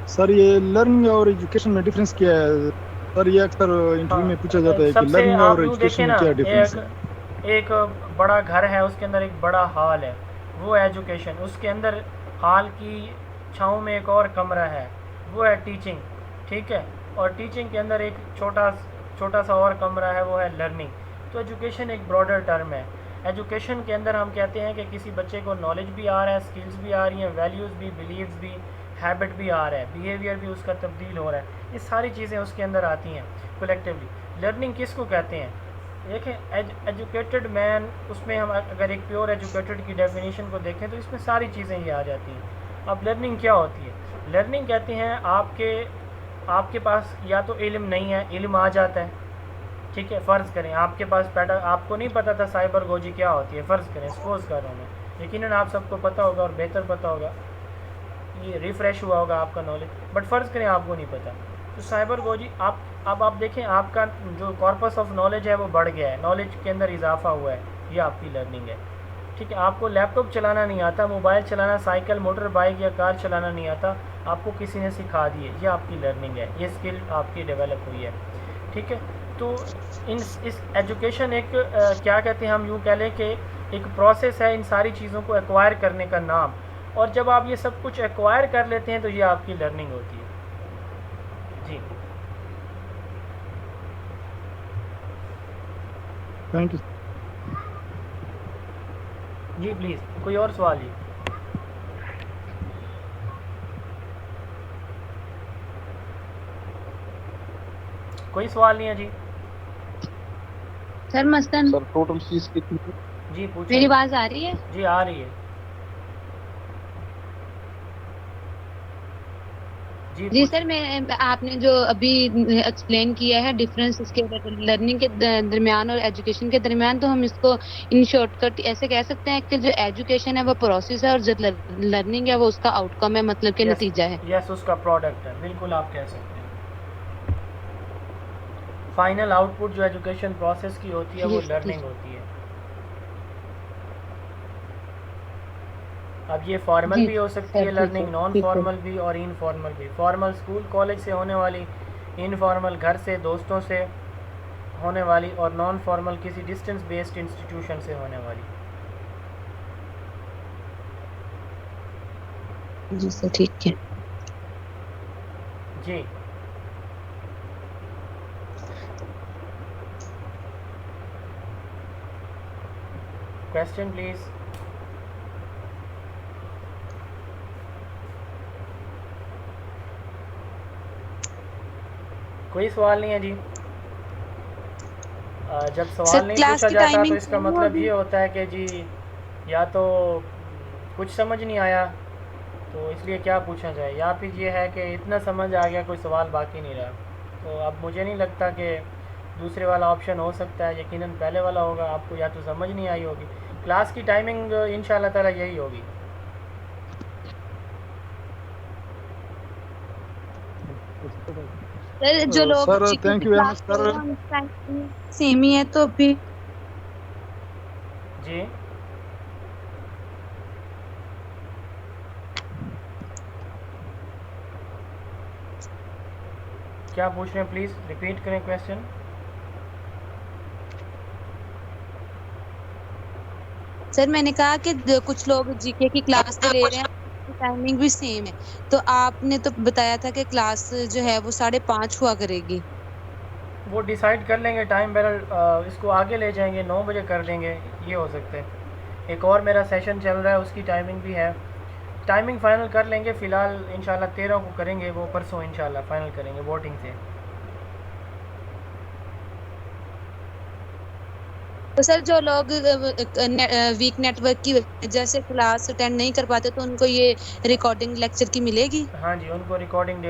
سر یہ لرننگ اور ایجوکیشن میں ڈفرینس کیا ہے سر؟ یہ اکثر انٹرویو میں پوچھا جاتا ہے کہ سب سے لرننگ آپ اور یوں ایجوکیشن دیکھیں میں نا، کیا ڈفرینس ہے؟ ایک بڑا گھر ہے، اس کے اندر ایک بڑا ہال ہے، وہ ایجوکیشن۔ اس کے اندر ہال کی چھاؤں میں ایک اور کمرہ ہے، وہ ہے ٹیچنگ، ٹھیک ہے؟ اور ٹیچنگ کے اندر ایک چھوٹا سا اور کمرہ ہے، وہ ہے لرننگ۔ تو ایجوکیشن ایک براڈر ٹرم ہے۔ ایجوکیشن کے اندر ہم کہتے ہیں کہ کسی بچے کو نالج بھی آ رہا ہے، اسکلز بھی آ رہی ہیں، ویلیوز بھی، بلیفز بھی، ہیبٹ بھی آ رہا ہے، بیہیویئر بھی اس کا تبدیل ہو رہا ہے، یہ ساری چیزیں اس کے اندر آتی ہیں کولیکٹیولی۔ لرننگ کس کو کہتے ہیں؟ دیکھیں ایجوکیٹڈ مین، اس میں ہم اگر ایک پیور ایجوکیٹڈ کی ڈیفینیشن کو دیکھیں تو اس میں ساری چیزیں یہ آ جاتی ہیں۔ اب لرننگ کیا ہوتی ہے؟ لرننگ کہتے ہیں آپ کے پاس یا تو علم نہیں ہے، علم آ جاتا ہے، ٹھیک ہے؟ فرض کریں آپ کے پاس آپ کو نہیں پتہ تھا سائبر گوجی کیا ہوتی ہے، فرض کریں، سپوز کر رہا ہوں میں، یقیناً آپ سب کو پتہ ہوگا اور بہتر پتہ ہوگا، یہ ریفریش ہوا ہوگا آپ کا نالج، بٹ فرض کریں آپ کو نہیں پتہ تو سائبر گوجی اب آپ دیکھیں آپ کا جو کارپس آف نالج ہے وہ بڑھ گیا ہے، نالج کے اندر اضافہ ہوا ہے، یہ آپ کی لرننگ ہے، ٹھیک ہے؟ آپ کو لیپ ٹاپ چلانا نہیں آتا، موبائل چلانا، سائیکل، موٹر بائک یا کار چلانا نہیں آتا، آپ کو کسی نے سکھا دیے، یہ آپ کی لرننگ ہے، یہ اسکل آپ کی ڈیولپ ہوئی ہے، ٹھیک ہے؟ تو اس ایجوکیشن ایک کیا کہتے ہیں، ہم یوں کہہ لیں کہ ایک پروسیس ہے ان ساری چیزوں کو ایکوائر کرنے کا نام، اور جب آپ یہ سب کچھ ایکوائر کر لیتے ہیں تو یہ آپ کی لرننگ ہوتی ہے۔ جی تھینک یو۔ جی پلیز، کوئی اور سوال؟ جی کوئی سوال نہیں ہے؟ جی سر مثلاً سر ٹوٹل فیس کتنی ہے؟ جی پوچھیں۔ میری آواز آ رہی ہے؟ جی آ رہی ہے۔ جی سر، میں آپ نے جو ابھی ایکسپلین کیا ہے ڈفرینس اس کے لرننگ کے درمیان اور ایجوکیشن کے درمیان، تو ہم اس کو ان شارٹ کٹ ایسے کہہ سکتے ہیں کہ جو ایجوکیشن ہے وہ پروسیس ہے اور جو لرننگ ہے وہ اس کا آؤٹ کم ہے، مطلب کہ نتیجہ ہے۔ یس، اس کا پروڈکٹ ہے، بالکل آپ کہہ سکتے ہیں۔ فائنل آؤٹ پٹ جو ایجوکیشن پروسیس کی ہوتی ہے وہ لرننگ ہوتی ہے۔ اب یہ فارمل بھی ہو سکتی ہے لرننگ، نان فارمل بھی اور ان فارمل بھی۔ فارمل اسکول کالج سے ہونے والی، ان فارمل گھر سے دوستوں سے ہونے والی، اور نان فارمل کسی ڈسٹینس بیسڈ انسٹیٹیوشن سے ہونے والی۔ جی سر، ٹھیک ہے۔ جی کویسچن پلیز۔ کوئی سوال نہیں ہے؟ جی جب سوال نہیں پوچھا جاتا تو اس کا مطلب یہ ہوتا ہے کہ جی یا تو کچھ سمجھ نہیں آیا تو اس لیے کیا پوچھا جائے، یا پھر یہ ہے کہ اتنا سمجھ آ گیا کوئی سوال باقی نہیں رہا۔ تو اب مجھے نہیں لگتا کہ دوسرے والا آپشن ہو سکتا ہے، یقیناً پہلے والا ہوگا، آپ کو یا تو سمجھ نہیں آئی ہوگی۔ کلاس کی ٹائمنگ انشاءاللہ تعالی یہی ہوگی۔ جو لوگ sir thank you very much sir. Same ہی ہے تو پھر جی کیا پوچھ رہے ہیں؟ پلیز ریپیٹ کریں کویسچن۔ سر میں نے کہا کہ کچھ لوگ جی کے کی کلاس تو لے رہے ہیں، ٹائمنگ بھی سیم ہے، تو آپ نے تو بتایا تھا کہ کلاس جو ہے وہ 5:30 ہوا کرے گی. وہ ڈیسائیڈ کر لیں گے ٹائم بیرل، اس کو آگے لے جائیں گے، 9 بجے کر دیں گے، یہ ہو سکتا ہے. ایک اور میرا سیشن چل رہا ہے، اس کی ٹائمنگ بھی ہے، ٹائمنگ فائنل کر لیں گے. فی الحال انشاءاللہ 13 کو کریں گے، وہ پرسوں انشاءاللہ فائنل کریں گے ووٹنگ سے. تو سر جو لوگ ویک نیٹ ورک کی وجہ سے کلاس اٹینڈ نہیں کر پاتے تو ان کو یہ ریکارڈنگ لیکچر کی ملے گی؟ ہاں جی، ان کو ریکارڈنگ